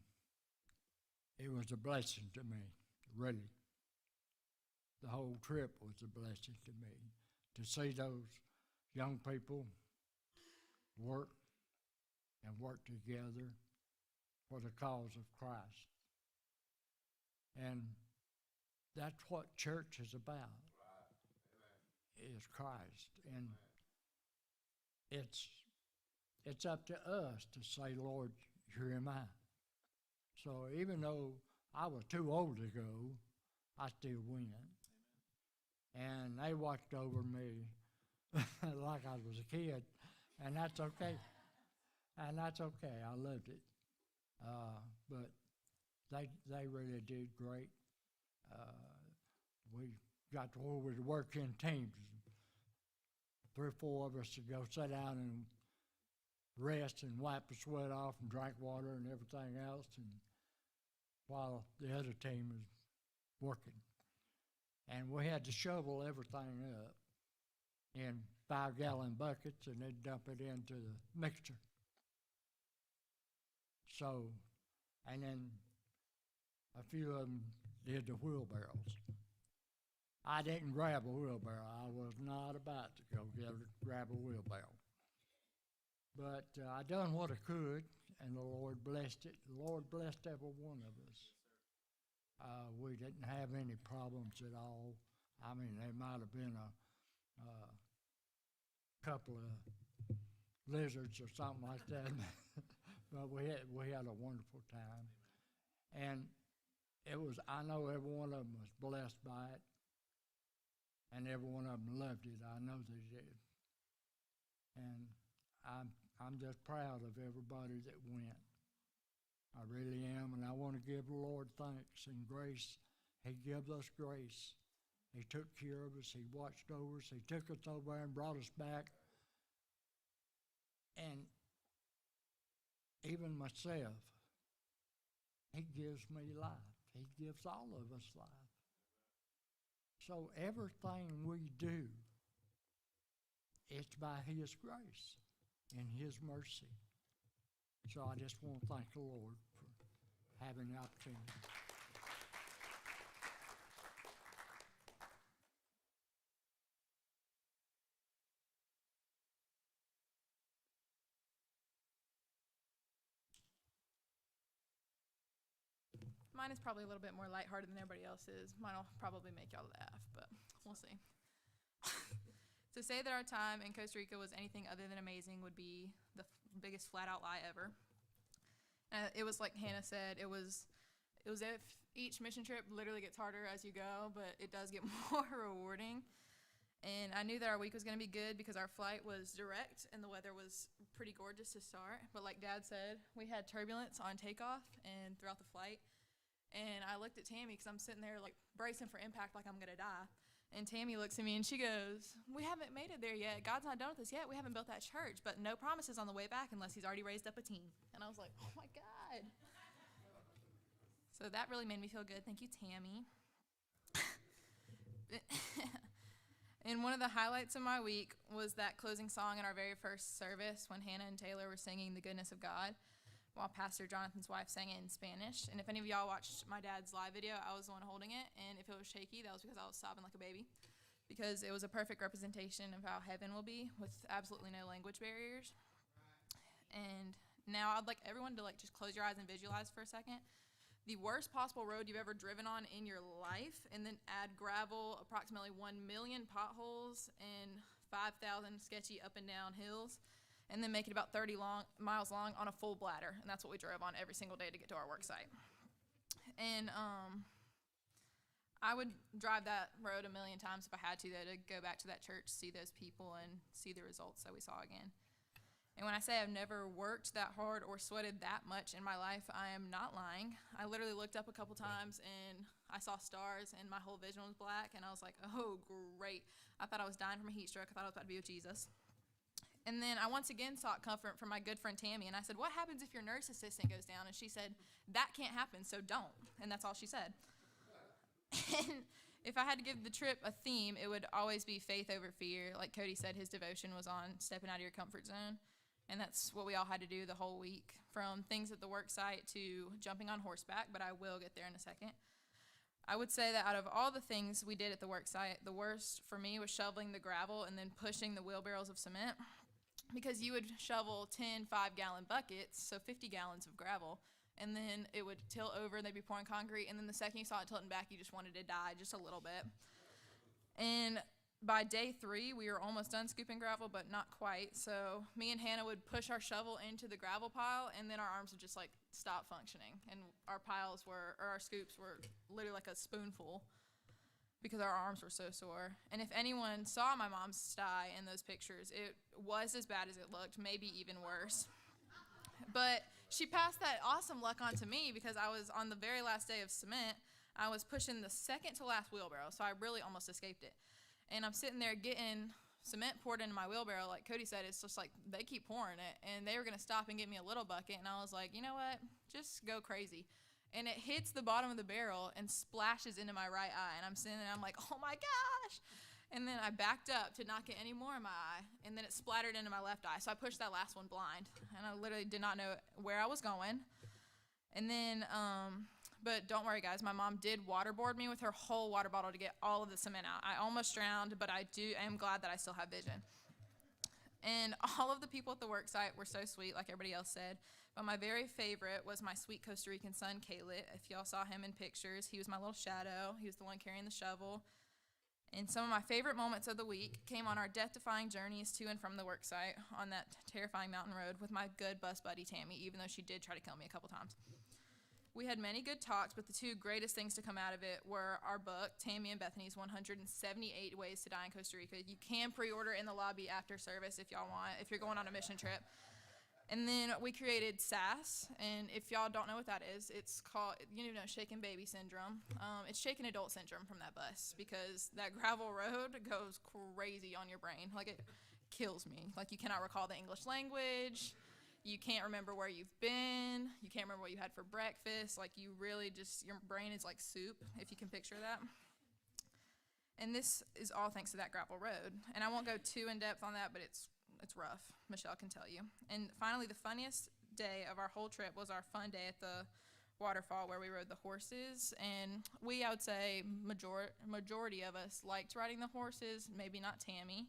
it was a blessing to me, really. The whole trip was a blessing to me. To see those young people work and work together for the cause of Christ. And that's what church is about, is Christ. And it's up to us to say, Lord, here am I. So even though I was too old to go, I still went. and they watched over me like I was a kid, and that's okay. And that's okay. I loved it. But they really did great. We got to where we would work in teams. 3 or 4 of us to go sit down and rest and wipe the sweat off and drink water and everything else, and while the other team was working. And we had to shovel everything up in 5-gallon buckets, and they'd dump it into the mixture. So, and then a few of them did the wheelbarrows. I didn't grab a wheelbarrow. I was not about to go grab a wheelbarrow. But I done what I could, and the Lord blessed it. The Lord blessed every one of us. We didn't have any problems at all. I mean, there might have been a couple of lizards or something like that, but we had a wonderful time. And I know every one of them was blessed by it, and every one of them loved it. I know they did. And I'm just proud of everybody that went. I really am, and I want to give the Lord thanks and grace. He gives us grace. He took care of us. He watched over us. He took us over and brought us back. And even myself, He gives me life. He gives all of us life. So everything we do, it's by His grace and His mercy. So I just want to thank the Lord for having the opportunity. Mine is probably a little bit more lighthearted than everybody else's. Mine will probably make y'all laugh, but we'll see. To say that our time in Costa Rica was anything other than amazing would be the biggest flat-out lie ever. It was like Hannah said, it was if each mission trip literally gets harder as you go, but it does get more rewarding. And I knew that our week was going to be good because our flight was direct and the weather was pretty gorgeous to start. But like Dad said, we had turbulence on takeoff and throughout the flight. And I looked at Tammy because I'm sitting there like bracing for impact like I'm going to die. And Tammy looks at me and she goes, "We haven't made it there yet. God's not done with us yet. We haven't built that church, but no promises on the way back unless He's already raised up a team." And I was like, oh my God. So that really made me feel good. Thank you, Tammy. And one of the highlights of my week was that closing song in our very first service when Hannah and Taylor were singing The Goodness of God, while Pastor Jonathan's wife sang it in Spanish. And if any of y'all watched my dad's live video, I was the one holding it, and if it was shaky, that was because I was sobbing like a baby, because it was a perfect representation of how heaven will be with absolutely no language barriers. And now I'd like everyone to just close your eyes and visualize for a second the worst possible road you've ever driven on in your life, and then add gravel, approximately 1 million potholes, and 5,000 sketchy up and down hills, and then make it about 30 miles long on a full bladder. And that's what we drove on every single day to get to our work site. And I would drive that road 1 million times if I had to, though, to go back to that church, see those people, and see the results that we saw again. And when I say I've never worked that hard or sweated that much in my life, I am not lying. I literally looked up a couple times, and I saw stars, and my whole vision was black, and I was like, oh, great. I thought I was dying from a heat stroke. I thought I was about to be with Jesus. And then I once again sought comfort from my good friend Tammy, and I said, "What happens if your nurse assistant goes down?" And she said, "That can't happen, so don't." And that's all she said. And if I had to give the trip a theme, it would always be faith over fear. Like Cody said, his devotion was on stepping out of your comfort zone. And that's what we all had to do the whole week, from things at the work site to jumping on horseback, but I will get there in a second. I would say that out of all the things we did at the work site, the worst for me was shoveling the gravel and then pushing the wheelbarrows of cement, because you would shovel 10 5-gallon buckets, so 50 gallons of gravel, and then it would tilt over and they'd be pouring concrete, and then the second you saw it tilting back, you just wanted to die just a little bit. And by day 3, we were almost done scooping gravel, but not quite. So me and Hannah would push our shovel into the gravel pile, and then our arms would just stop functioning. And our scoops were literally like a spoonful. because our arms were so sore. And if anyone saw my mom's sty in those pictures, it was as bad as it looked, maybe even worse. But she passed that awesome luck on to me because I was on the very last day of cement. I was pushing the second to last wheelbarrow, so I really almost escaped it. And I'm sitting there getting cement poured into my wheelbarrow. Like Cody said, it's just like they keep pouring it. And they were going to stop and get me a little bucket. And I was like, you know what? Just go crazy. And it hits the bottom of the barrel and splashes into my right eye. And I'm sitting there, I'm like, oh my gosh. And then I backed up to not get any more in my eye. And then it splattered into my left eye. So I pushed that last one blind. And I literally did not know where I was going. And then, but don't worry, guys. My mom did waterboard me with her whole water bottle to get all of the cement out. I almost drowned, but I am glad that I still have vision. And all of the people at the work site were so sweet, like everybody else said. But my very favorite was my sweet Costa Rican son, Caleb. If y'all saw him in pictures, he was my little shadow. He was the one carrying the shovel. And some of my favorite moments of the week came on our death-defying journeys to and from the work site on that terrifying mountain road with my good bus buddy, Tammy, even though she did try to kill me a couple times. We had many good talks, but the two greatest things to come out of it were our book, Tammy and Bethany's 178 Ways to Die in Costa Rica. You can pre-order in the lobby after service if y'all want, if you're going on a mission trip. And then we created SAS, and if y'all don't know what that is, it's called, you know, shaken baby syndrome. It's shaken adult syndrome from that bus because that gravel road goes crazy on your brain. Like, it kills me. Like, you cannot recall the English language. You can't remember where you've been. You can't remember what you had for breakfast. Like, you really just, your brain is like soup, if you can picture that. And this is all thanks to that gravel road. And I won't go too in depth on that, but it's rough. Michelle can tell you. And finally, the funniest day of our whole trip was our fun day at the waterfall where we rode the horses. And I would say, majority of us liked riding the horses, maybe not Tammy.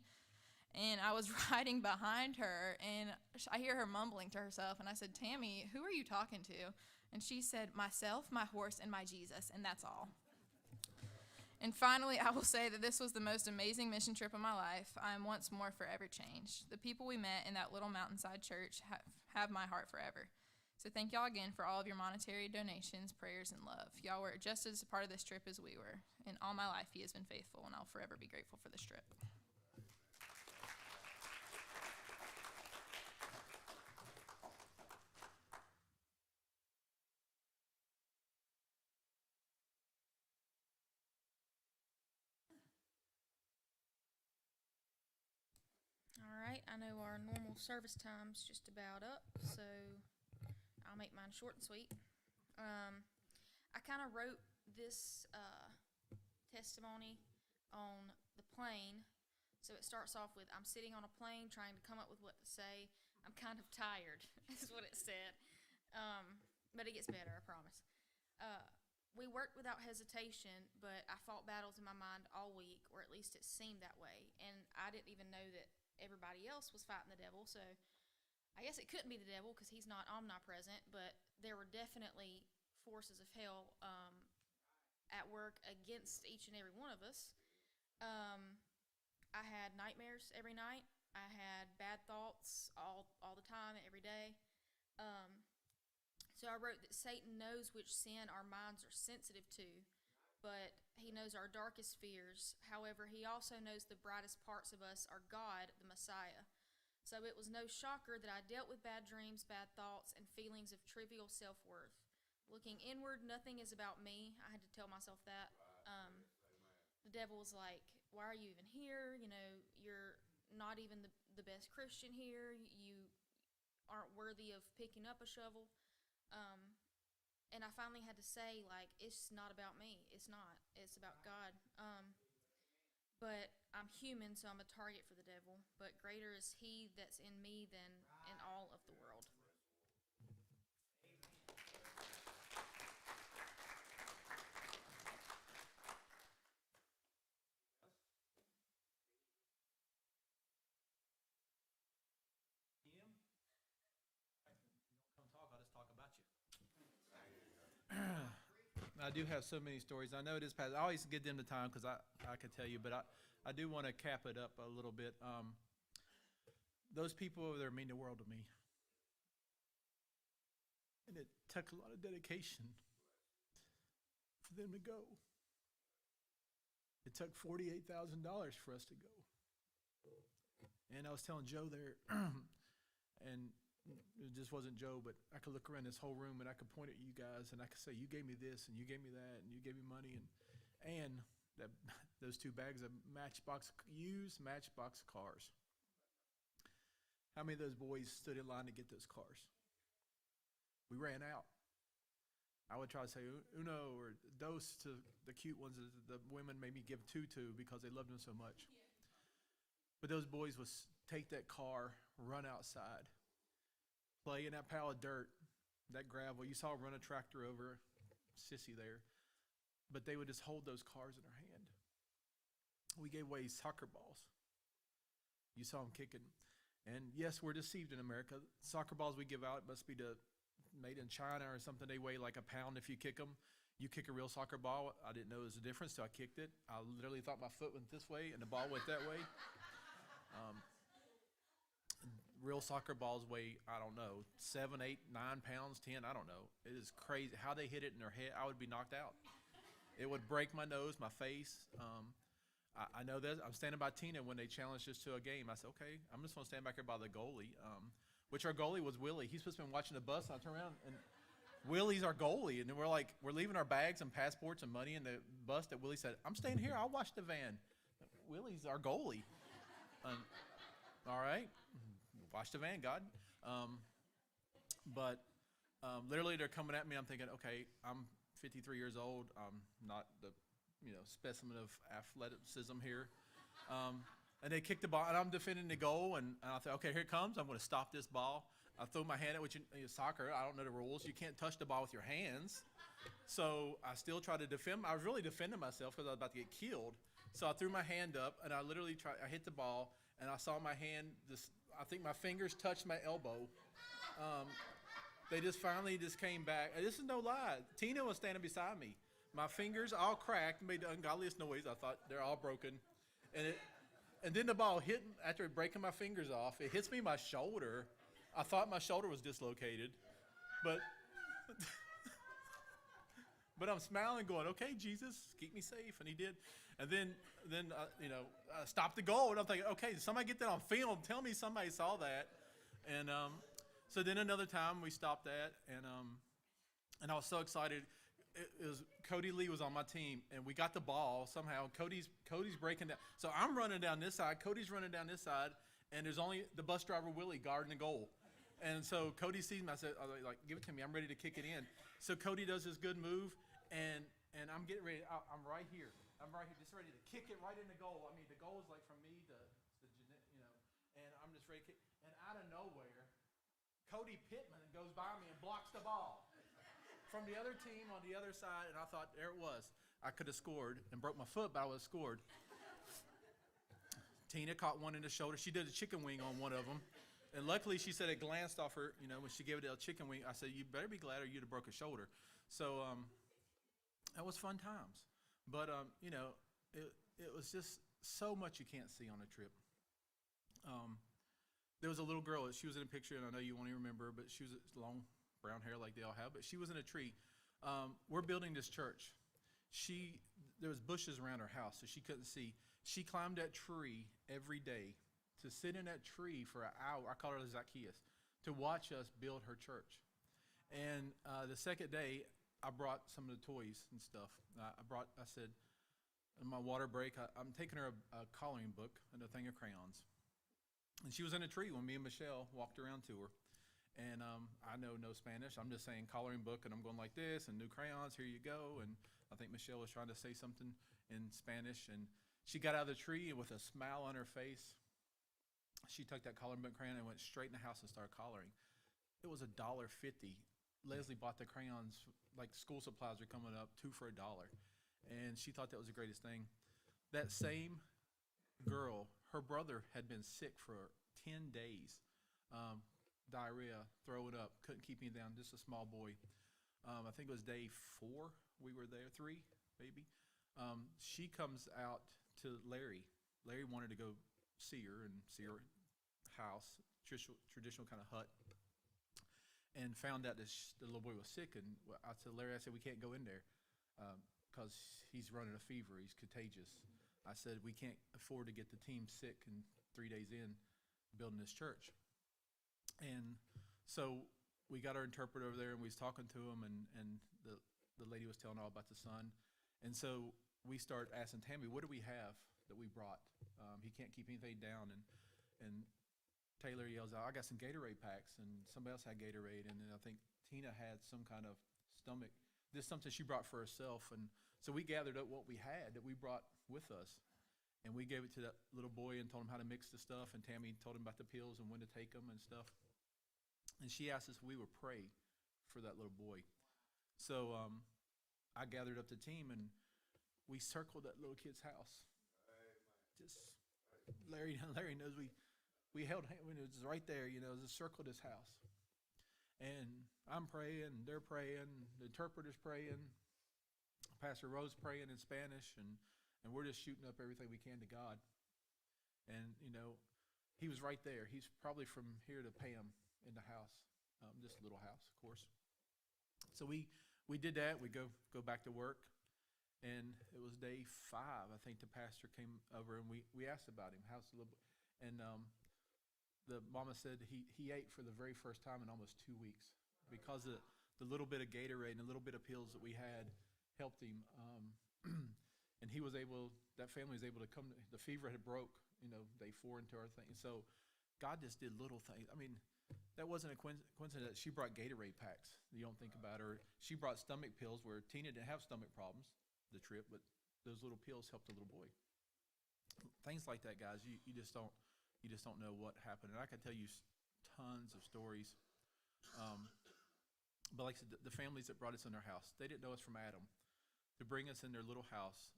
And I was riding behind her, and I hear her mumbling to herself, and I said, Tammy, who are you talking to? And she said, myself, my horse, and my Jesus, and that's all. And finally, I will say that this was the most amazing mission trip of my life. I am once more forever changed. The people we met in that little mountainside church have my heart forever. So thank y'all again for all of your monetary donations, prayers, and love. Y'all were just as a part of this trip as we were. In all my life, he has been faithful, and I'll forever be grateful for this trip. All right, I know our normal service time's just about up, so I'll make mine short and sweet. I kind of wrote this testimony on the plane, so it starts off with, I'm sitting on a plane trying to come up with what to say. I'm kind of tired, is what it said. But it gets better, I promise. We worked without hesitation, but I fought battles in my mind all week, or at least it seemed that way, and I didn't even know that everybody else was fighting the devil, so I guess it couldn't be the devil because he's not omnipresent, but there were definitely forces of hell at work against each and every one of us. I had nightmares every night. I had bad thoughts all the time, every day. So I wrote that Satan knows which sin our minds are sensitive to, but he knows our darkest fears. However, he also knows the brightest parts of us are God, the Messiah. So it was no shocker that I dealt with bad dreams, bad thoughts, and feelings of trivial self-worth. Looking inward, nothing is about me. I had to tell myself that. The devil was like, why are you even here? You know, you're not even the best Christian here. You aren't worthy of picking up a shovel. And I finally had to say, like, it's not about me. It's not. It's about God. But I'm human, so I'm a target for the devil. But greater is he that's in me than in all of the world. Come talk, I'll just talk about you. I do have so many stories. I know it is past. I always give them the time because I could tell you, but I do want to cap it up a little bit. Those people over there mean the world to me. And it took a lot of dedication for them to go. It took $48,000 for us to go. And I was telling Joe there, and it just wasn't Joe, but I could look around this whole room and I could point at you guys and I could say, you gave me this and you gave me that and you gave me money and that those 2 bags of used Matchbox cars. How many of those boys stood in line to get those cars? We ran out. I would try to say uno or dos to the cute ones that the women made me give two to because they loved them so much. But those boys would take that car, run outside, play in that pile of dirt, that gravel. You saw run a tractor over, sissy there. But they would just hold those cars in their hand. We gave away soccer balls. You saw them kicking. And yes, we're deceived in America. Soccer balls we give out must be made in China or something. They weigh like a pound if you kick them. You kick a real soccer ball. I didn't know there was a difference till I kicked it. I literally thought my foot went this way and the ball went that way. Real soccer balls weigh, I don't know, 7, 8, 9 pounds, 10, I don't know. It is crazy. How they hit it in their head, I would be knocked out. It would break my nose, my face. I know that. I'm standing by Tina when they challenged us to a game. I said, okay, I'm just going to stand back here by the goalie, which our goalie was Willie. He's supposed to be watching the bus, and I turn around, and Willie's our goalie. And then we're leaving our bags and passports and money in the bus that Willie said, I'm staying here. I'll watch the van. Willie's our goalie. All right. Watch the van, God. But literally they're coming at me. I'm thinking, okay, I'm 53 years old. I'm not the specimen of athleticism here. And they kick the ball, and I'm defending the goal, and I thought, okay, here it comes. I'm going to stop this ball. I throw my hand at which soccer. I don't know the rules. You can't touch the ball with your hands. So I still try to defend. I was really defending myself because I was about to get killed. So I threw my hand up, and I literally I hit the ball, and I saw my hand, I think my fingers touched my elbow. They just finally came back. And this is no lie. Tina was standing beside me. My fingers all cracked, made the ungodliest noise. I thought they're all broken. And then the ball hit, after breaking my fingers off, it hits me my shoulder. I thought my shoulder was dislocated. But I'm smiling going, okay, Jesus, keep me safe. And he did. And then I stopped the goal. And I'm thinking, okay, somebody get that on film. Tell me somebody saw that. And so then another time we stopped that. And I was so excited. It was Cody Lee was on my team, and we got the ball somehow. Cody's breaking down. So I'm running down this side. Cody's running down this side. And there's only the bus driver, Willie, guarding the goal. And so Cody sees me. I said, give it to me. I'm ready to kick it in. So Cody does this good move. And I'm getting ready. I'm right here. I'm right here, just ready to kick it right in the goal. I mean, the goal is like from me to and I'm just ready to kick. And out of nowhere, Cody Pittman goes by me and blocks the ball from the other team on the other side. And I thought, there it was. I could have scored and broke my foot, but I would have scored. Tina caught one in the shoulder. She did a chicken wing on one of them. And luckily, she said it glanced off her, when she gave it a chicken wing. I said, you better be glad or you'd have broke a shoulder. So that was fun times. But, it was just so much you can't see on a trip. There was a little girl. She was in a picture, and I know you won't even remember, but she was long brown hair like they all have. But she was in a tree. We're building this church. There was bushes around her house, so she couldn't see. She climbed that tree every day to sit in that tree for an hour. I call her Zacchaeus, to watch us build her church. And the second day, I brought some of the toys and stuff. I said, in my water break, I'm taking her a coloring book and a thing of crayons. And she was in a tree when me and Michelle walked around to her. And I know no Spanish. I'm just saying coloring book, and I'm going like this, and new crayons, here you go. And I think Michelle was trying to say something in Spanish. And she got out of the tree, and with a smile on her face, she took that coloring book crayon and went straight in the house and started coloring. It was $1.50. Leslie bought the crayons, like school supplies are coming up, 2 for $1. And she thought that was the greatest thing. That same girl, her brother had been sick for 10 days. Diarrhea, throwing up, couldn't keep me down, just a small boy. I think it was day 4 we were there, 3 maybe. She comes out to Larry. Larry wanted to go see her and see her house, traditional kind of hut. And found out that the little boy was sick. And I said, Larry, we can't go in there because he's running a fever. He's contagious. I said, we can't afford to get the team sick and 3 days in building this church. And so we got our interpreter over there, and we was talking to him, and the lady was telling all about the son. And so we start asking Tammy, what do we have that we brought? He can't keep anything down. And Taylor yells out, I got some Gatorade packs, and somebody else had Gatorade, and then I think Tina had some kind of stomach. This is something she brought for herself, and so we gathered up what we had that we brought with us, and we gave it to that little boy and told him how to mix the stuff, and Tammy told him about the pills and when to take them and stuff. And she asked us if we would pray for that little boy. So I gathered up the team, and we circled that little kid's house. Just Larry knows we held hands. It was right there, just circled his house. And I'm praying, they're praying, the interpreter's praying, Pastor Rose praying in Spanish, and we're just shooting up everything we can to God. And, he was right there. He's probably from here to Pam in the house, this little house, of course. So we did that. We go back to work, and it was day 5. I think the pastor came over, and we asked about him. How's the little boy? And the mama said he ate for the very first time in almost 2 weeks because of the little bit of Gatorade and a little bit of pills that we had helped him. And that family was able to come. The fever had broke, day 4 into our thing. So God just did little things. I mean, that wasn't a coincidence that she brought Gatorade packs. You don't think about her. She brought stomach pills where Tina didn't have stomach problems the trip, but those little pills helped the little boy. Things like that, guys. You just don't know what happened. And I can tell you tons of stories. But like I said, the families that brought us in their house, they didn't know us from Adam. To bring us in their little house,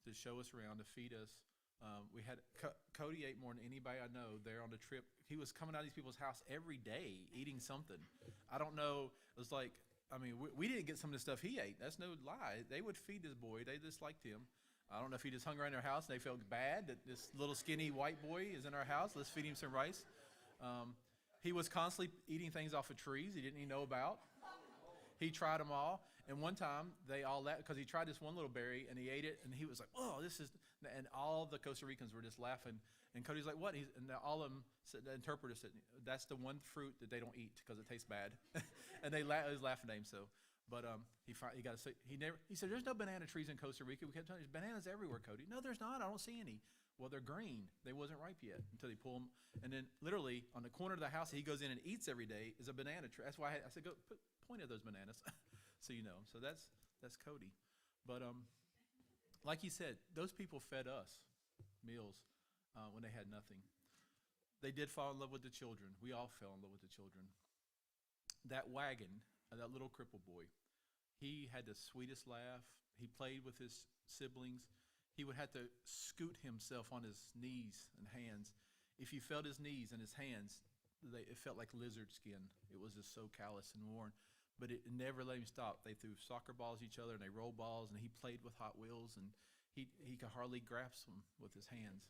to show us around, to feed us. We had Cody ate more than anybody I know there on the trip. He was coming out of these people's house every day eating something. I don't know. It was like, we didn't get some of the stuff he ate. That's no lie. They would feed this boy. They just liked him. I don't know if he just hung around their house and they felt bad that this little skinny white boy is in our house. Let's feed him some rice. He was constantly eating things off of trees he didn't even know about. He tried them all. And one time, they all laughed because he tried this one little berry, and he ate it, and he was like, oh, this is, and all the Costa Ricans were just laughing. And Cody's like, what? And all of them, the interpreter said, that's the one fruit that they don't eat because it tastes bad. And he was laughing at him, so. But he got to say, he said, there's no banana trees in Costa Rica. We kept telling him, there's bananas everywhere, Cody. No, there's not. I don't see any. Well, they're green. They wasn't ripe yet until they pull them. And then literally on the corner of the house that he goes in and eats every day is a banana tree. That's why I said, go point at those bananas. So so that's Cody. But like you said, those people fed us meals when they had nothing. They did fall in love with the children. We all fell in love with the children. That wagon, that little crippled boy, he had the sweetest laugh. He played with his siblings. He would have to scoot himself on his knees and hands. If you felt his knees and his hands, it felt like lizard skin. It was just so callous and worn. But it never let him stop. They threw soccer balls at each other, and they rolled balls, and he played with Hot Wheels, and he could hardly grasp them with his hands.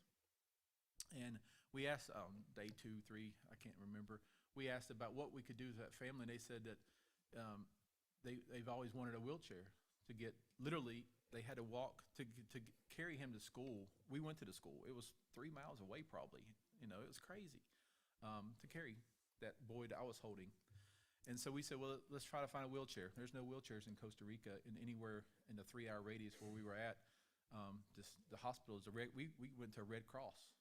And we asked day 2, 3, I can't remember. We asked about what we could do to that family, and they said that they've always wanted a wheelchair to get. Literally, they had to walk to carry him to school. We went to the school. It was 3 miles away, probably. It was crazy to carry that boy that I was holding. And so we said, well, let's try to find a wheelchair. There's no wheelchairs in Costa Rica anywhere in the 3-hour radius where we were at. The hospitals, we went to a Red Cross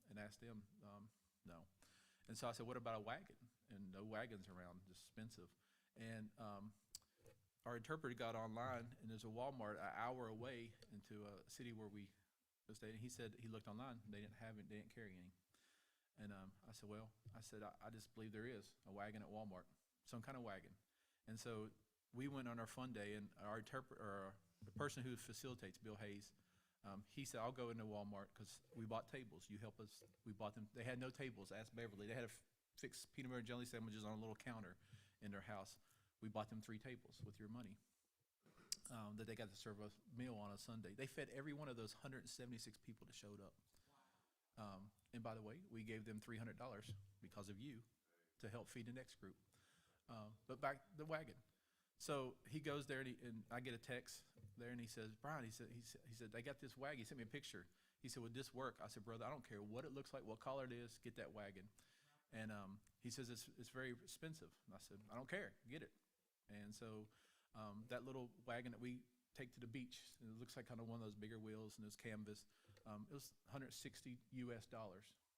and asked them, no. And so I said, what about a wagon? And no wagons around, just expensive. And our interpreter got online, and there's a Walmart an hour away into a city where we stayed. And he said he looked online, and they didn't have it, they didn't carry any. And I said, I just believe there is a wagon at Walmart. Some kind of wagon. And so we went on our fun day, and our interpreter, the person who facilitates, Bill Hayes, he said, I'll go into Walmart because we bought tables. You help us. We bought them. They had no tables. Ask Beverly. They had to fix peanut butter and jelly sandwiches on a little counter in their house. We bought them 3 tables with your money that they got to serve a meal on a Sunday. They fed every one of those 176 people that showed up. And by the way, we gave them $300 because of you to help feed the next group. But back the wagon. So he goes there, and I get a text there, and he says, Brian, he said, they got this wagon. He sent me a picture. He said, would this work? I said, brother, I don't care what it looks like, what color it is, get that wagon. And he says, it's very expensive. And I said, I don't care, get it. And so that little wagon that we take to the beach, and it looks like kind of one of those bigger wheels and this canvas, it was $160 US,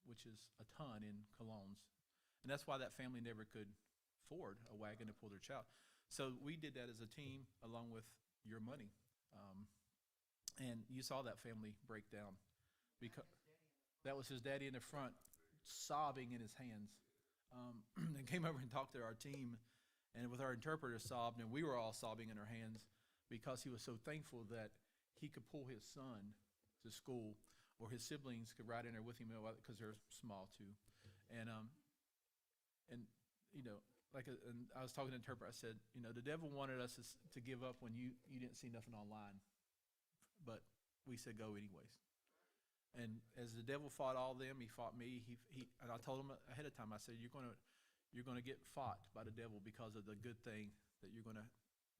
which is a ton in colognes. And that's why that family never could afford a wagon to pull their child. So we did that as a team along with your money. And you saw that family break down because that was his daddy in the front sobbing in his hands. And came over and talked to our team, and with our interpreter sobbed, and we were all sobbing in our hands because he was so thankful that he could pull his son to school, or his siblings could ride in there with him because they're small too. And you know, and I was talking to the interpreter. I said, you know, the devil wanted us to give up when you didn't see nothing online, but we said go anyways. And as the devil fought all of them, he fought me. He and I told him ahead of time. I said, you're gonna get fought by the devil because of the good thing that you're gonna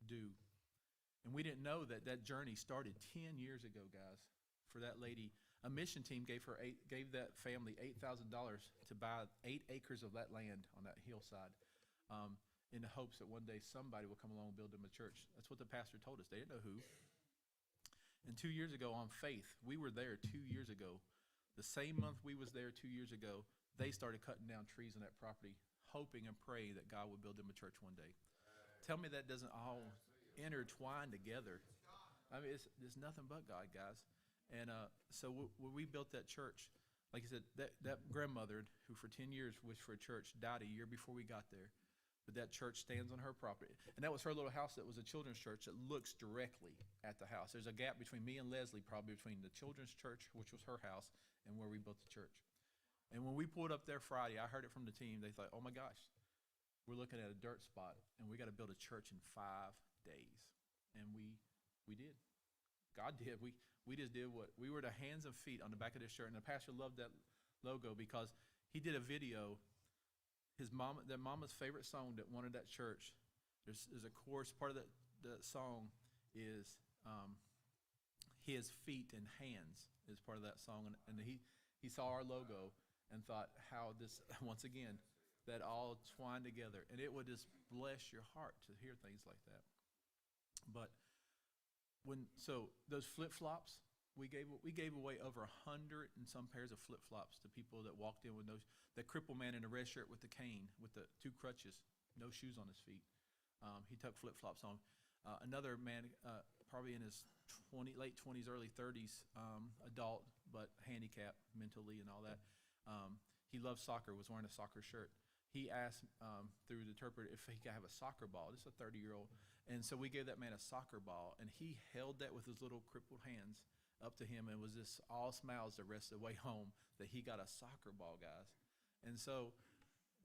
do. And we didn't know that journey started 10 years ago, guys. For that lady, a mission team gave that family $8,000 to buy 8 acres of that land on that hillside, in the hopes that one day somebody will come along and build them a church. That's what the pastor told us. They didn't know who. And 2 years ago on Faith, we were there 2 years ago. The same month we was there 2 years ago, they started cutting down trees on that property, hoping and praying that God would build them a church one day. Tell me that doesn't all intertwine together. I mean, it's nothing but God, guys. And so when we built that church, like I said, that grandmother who for 10 years wished for a church died a year before we got there. But that church stands on her property. And that was her little house that was a children's church that looks directly at the house. There's a gap between me and Leslie, probably between the children's church, which was her house, and where we built the church. And when we pulled up there Friday, I heard it from the team. They thought, oh my gosh, we're looking at a dirt spot, and we got to build a church in 5 days. And we did. God did. We just did what we were, the hands and feet on the back of this shirt. And the pastor loved that logo because he did a video. Their mama's favorite song that wanted that church. There's a chorus. Part of the song is his feet and hands is part of that song. And he saw our logo and thought how this, once again, that all twined together. And it would just bless your heart to hear things like that. But so those flip-flops, we gave away over 100 and some pairs of flip-flops to people that walked in with those. That crippled man in the red shirt with the cane, with the 2 crutches, no shoes on his feet. He took flip-flops on. Another man, probably in his late 20s, early 30s, adult, but handicapped mentally and all that. He loved soccer, was wearing a soccer shirt. He asked through the interpreter if he could have a soccer ball. This is a 30-year-old. And so we gave that man a soccer ball, and he held that with his little crippled hands up to him, and was just all smiles the rest of the way home that he got a soccer ball, guys. And so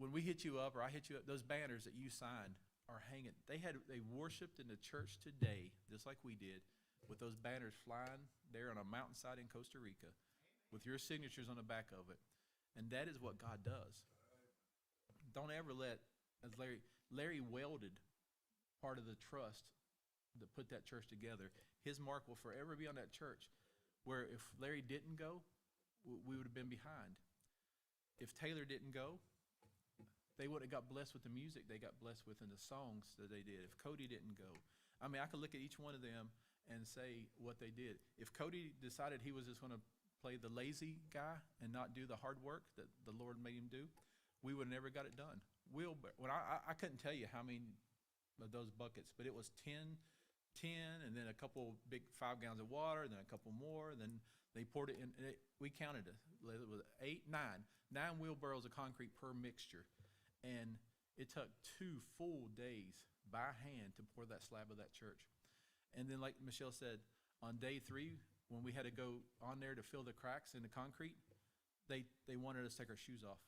when we hit you up, or I hit you up, those banners that you signed are hanging. They worshiped in the church today, just like we did, with those banners flying there on a mountainside in Costa Rica with your signatures on the back of it. And that is what God does. Don't ever let, as Larry welded part of the trust that put that church together. His mark will forever be on that church, where if Larry didn't go, we would have been behind. If Taylor didn't go, they would have got blessed with the music they got blessed with in the songs that they did. If Cody didn't go, I mean, I could look at each one of them and say what they did. If Cody decided he was just going to play the lazy guy and not do the hard work that the Lord made him do, we would have never got it done. I couldn't tell you how many of those buckets, but it was 10, and then a couple big 5 gallons of water, and then a couple more, and then they poured it in. We counted it. It was 9 wheelbarrows of concrete per mixture. And it took 2 full days by hand to pour that slab of that church. And then, like Michelle said, on day 3, when we had to go on there to fill the cracks in the concrete, they wanted us to take our shoes off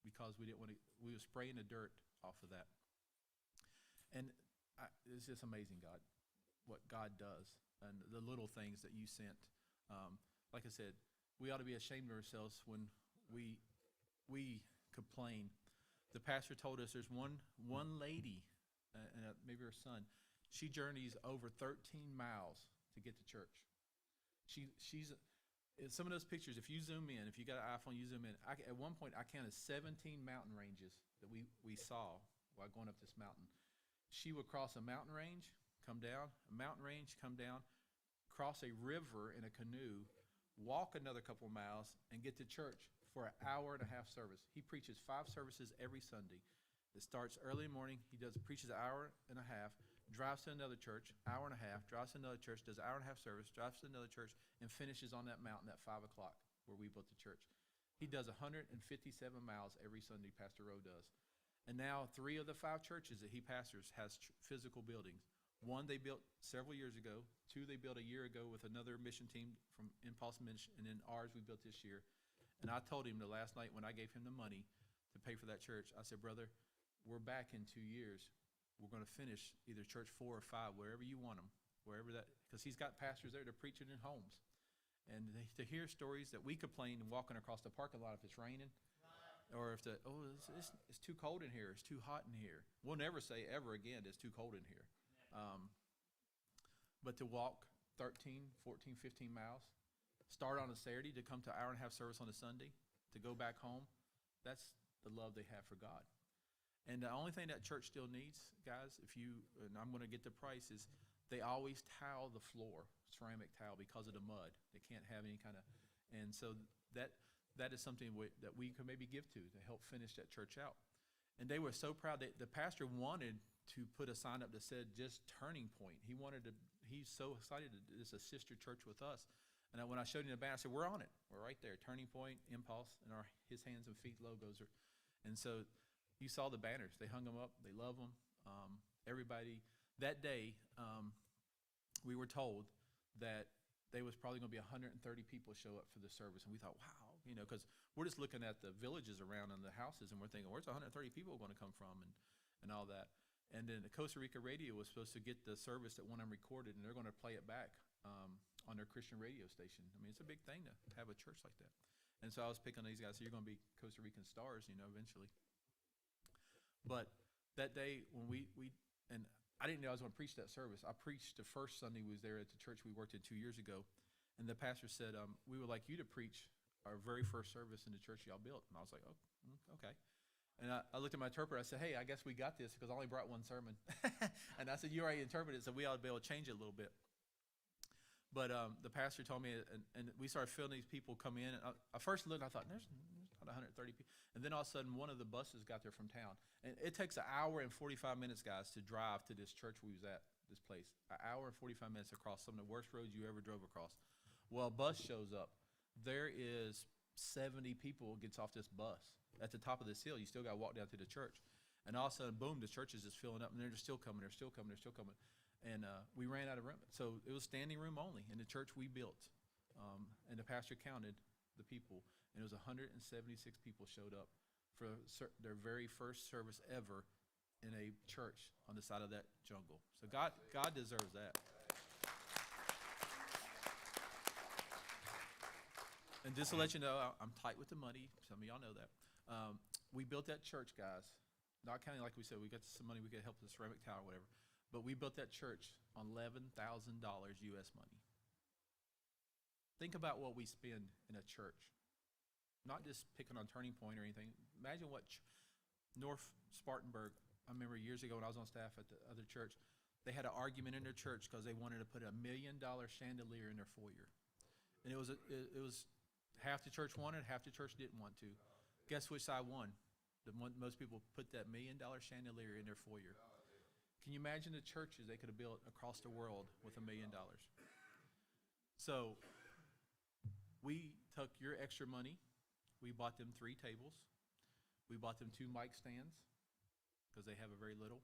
because we were spraying the dirt off of that. And it's just amazing, God, what God does, and the little things that you sent. Like I said, we ought to be ashamed of ourselves when we complain. The pastor told us there's one lady, and maybe her son, She journeys over 13 miles to get to church. She's some of those pictures, if you zoom in, if you got an iPhone, you zoom in. At one point, I counted 17 mountain ranges that we saw while going up this mountain. She would cross a mountain range, come down, a mountain range, come down, cross a river in a canoe, walk another couple of miles, and get to church for an hour and a half service. He preaches 5 services every Sunday. It starts early in the morning. He preaches an hour and a half, drives to another church, hour and a half, drives to another church, does an hour and a half service, drives to another church, and finishes on that mountain at 5 o'clock where we built the church. He does 157 miles every Sunday, Pastor Rowe does. And now 3 of the 5 churches that he pastors has physical buildings. 1 they built several years ago. 2 they built a year ago with another mission team from Impulse Mission, and then ours we built this year. And I told him the last night when I gave him the money to pay for that church, I said, brother, we're back in 2 years. We're going to finish either church 4 or 5, wherever you want them, wherever that, because he's got pastors there to preach it in homes. And to hear stories that we complain walking across the parking lot if it's raining, or if it's too cold in here, it's too hot in here. We'll never say ever again it's too cold in here. But to walk 13, 14, 15 miles, start on a Saturday to come to an hour and a half service on a Sunday, to go back home, that's the love they have for God. And the only thing that church still needs, guys, and I'm going to get the price, is they always tile the floor, ceramic tile, because of the mud. They can't have any kind of, and so that is something that we could maybe give to help finish that church out. And they were so proud that the pastor wanted to put a sign up that said just Turning Point. He's so excited that it's a sister church with us. And when I showed him the banner, I said, we're on it. We're right there. Turning Point, Impulse, and his hands and feet logos are. And so you saw the banners. They hung them up. They love them. Everybody, that day, we were told that there was probably going to be 130 people show up for the service. And we thought, wow, because we're just looking at the villages around and the houses, and we're thinking, where's 130 people going to come from and all that. And then the Costa Rica radio was supposed to get the service that one of them recorded, and they're going to play it back on their Christian radio station. I mean, it's a big thing to have a church like that. And so I was picking on these guys, so you're going to be Costa Rican stars, eventually. But that day when and I didn't know I was going to preach that service. I preached the first Sunday we was there at the church we worked at 2 years ago. And the pastor said, we would like you to preach our very first service in the church y'all built. And I was like, oh, okay. And I looked at my interpreter. I said, hey, I guess we got this because I only brought 1 sermon. And I said, you already interpreted it, so we ought to be able to change it a little bit. But the pastor told me, and we started feeling these people come in. And I first looked, and I thought, there's not 130 people. And then all of a sudden, one of the buses got there from town. And it takes an hour and 45 minutes, guys, to drive to this church we was at, this place. An hour and 45 minutes across some of the worst roads you ever drove across. Well, a bus shows up. There is 70 people gets off this bus. At the top of this hill, you still got to walk down to the church. And all of a sudden, boom, the church is just filling up, and they're still coming, they're still coming, they're still coming. And we ran out of room. So it was standing room only in the church we built. And the pastor counted the people, and it was 176 people showed up for their very first service ever in a church on the side of that jungle. So God deserves that. And just to let you know, I'm tight with the money. Some of y'all know that. We built that church, guys. Not counting, like we said, we got some money we could help the ceramic tower or whatever. But we built that church on $11,000 U.S. money. Think about what we spend in a church. Not just picking on Turning Point or anything. Imagine what North Spartanburg, I remember years ago when I was on staff at the other church, they had an argument in their church because they wanted to put $1 million chandelier in their foyer. And it was half the church wanted, half the church didn't want to. Guess which side won? The one, most people put that $1 million chandelier in their foyer. Can you imagine the churches they could have built across the world with $1 million? So we took your extra money. We bought them 3 tables. We bought them 2 mic stands because they have a very little.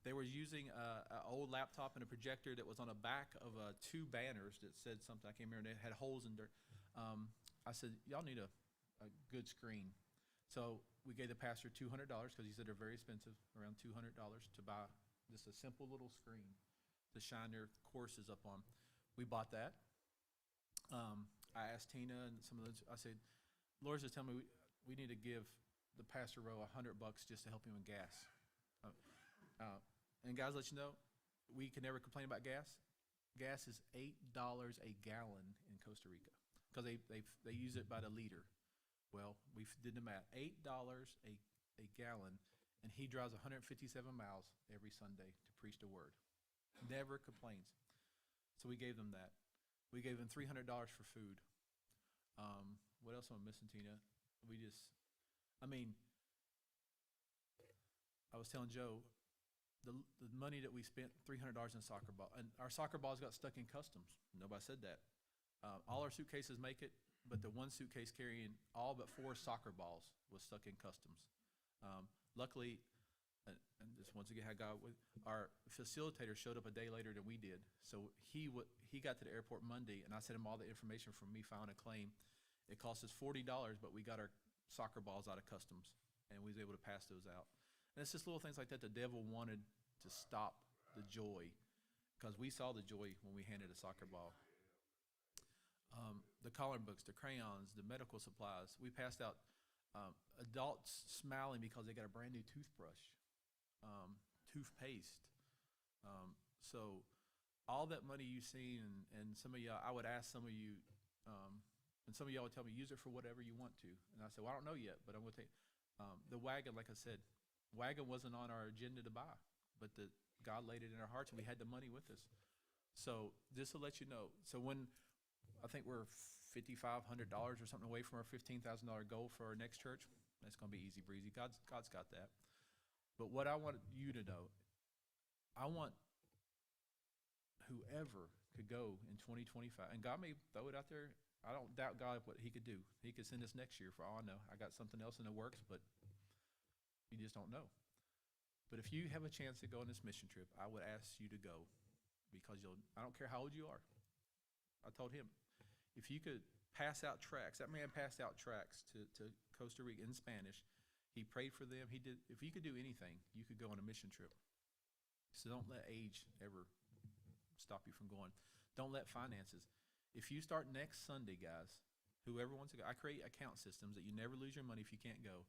They were using an old laptop and a projector that was on the back of 2 banners that said something. I can't remember. They had holes in there. I said, y'all need a good screen. So we gave the pastor $200 because he said they're very expensive, around $200 to buy just a simple little screen to shine their courses up on. We bought that. I asked Tina and some of those, I said, Laura's just telling me we need to give the pastor Rowe $100 just to help him with gas. And guys, let you know, we can never complain about gas. Gas is $8 a gallon in Costa Rica because they use it by the liter. Well, we did the math. $8 a gallon, and he drives 157 miles every Sunday to preach the word. Never complains. So we gave them that. We gave them $300 for food. What else am I missing, Tina? I was telling Joe, the money that we spent, $300 in soccer ball, and our soccer balls got stuck in customs. Nobody said that. All our suitcases make it, but the one suitcase carrying all but 4 soccer balls was stuck in customs. Luckily, and just once again, our facilitator showed up a day later than we did. So he got to the airport Monday, and I sent him all the information from me filing a claim. It cost us $40, but we got our soccer balls out of customs, and we was able to pass those out. And it's just little things like that. The devil wanted to stop the joy because we saw the joy when we handed a soccer ball. The coloring books, the crayons, the medical supplies. We passed out adults smiling because they got a brand new toothbrush, toothpaste. So all that money you've seen, and some of y'all, I would ask some of you, and some of y'all would tell me, use it for whatever you want to. And I said, well, I don't know yet, but I'm going to take the wagon, like I said, wagon wasn't on our agenda to buy, but God laid it in our hearts, and we had the money with us. So just to let you know, so when I think we're $5,500 or something away from our $15,000 goal for our next church, that's going to be easy breezy. God's got that. But what I want you to know, I want whoever could go in 2025, and God may throw it out there. I don't doubt God what he could do. He could send us next year for all I know. I got something else in the works, but you just don't know. But if you have a chance to go on this mission trip, I would ask you to go because I don't care how old you are. I told him, if you could pass out tracts, that man passed out tracts to Costa Rica in Spanish. He prayed for them. If you could do anything, you could go on a mission trip. So don't let age ever stop you from going. Don't let finances. If you start next Sunday, guys, whoever wants to go, I create account systems that you never lose your money if you can't go.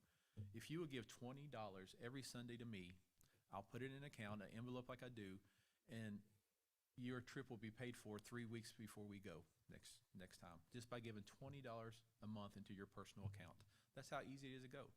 If you would give $20 every Sunday to me, I'll put it in an account, an envelope like I do, and your trip will be paid for 3 weeks before we go next time, just by giving $20 a month into your personal account. That's how easy it is to go.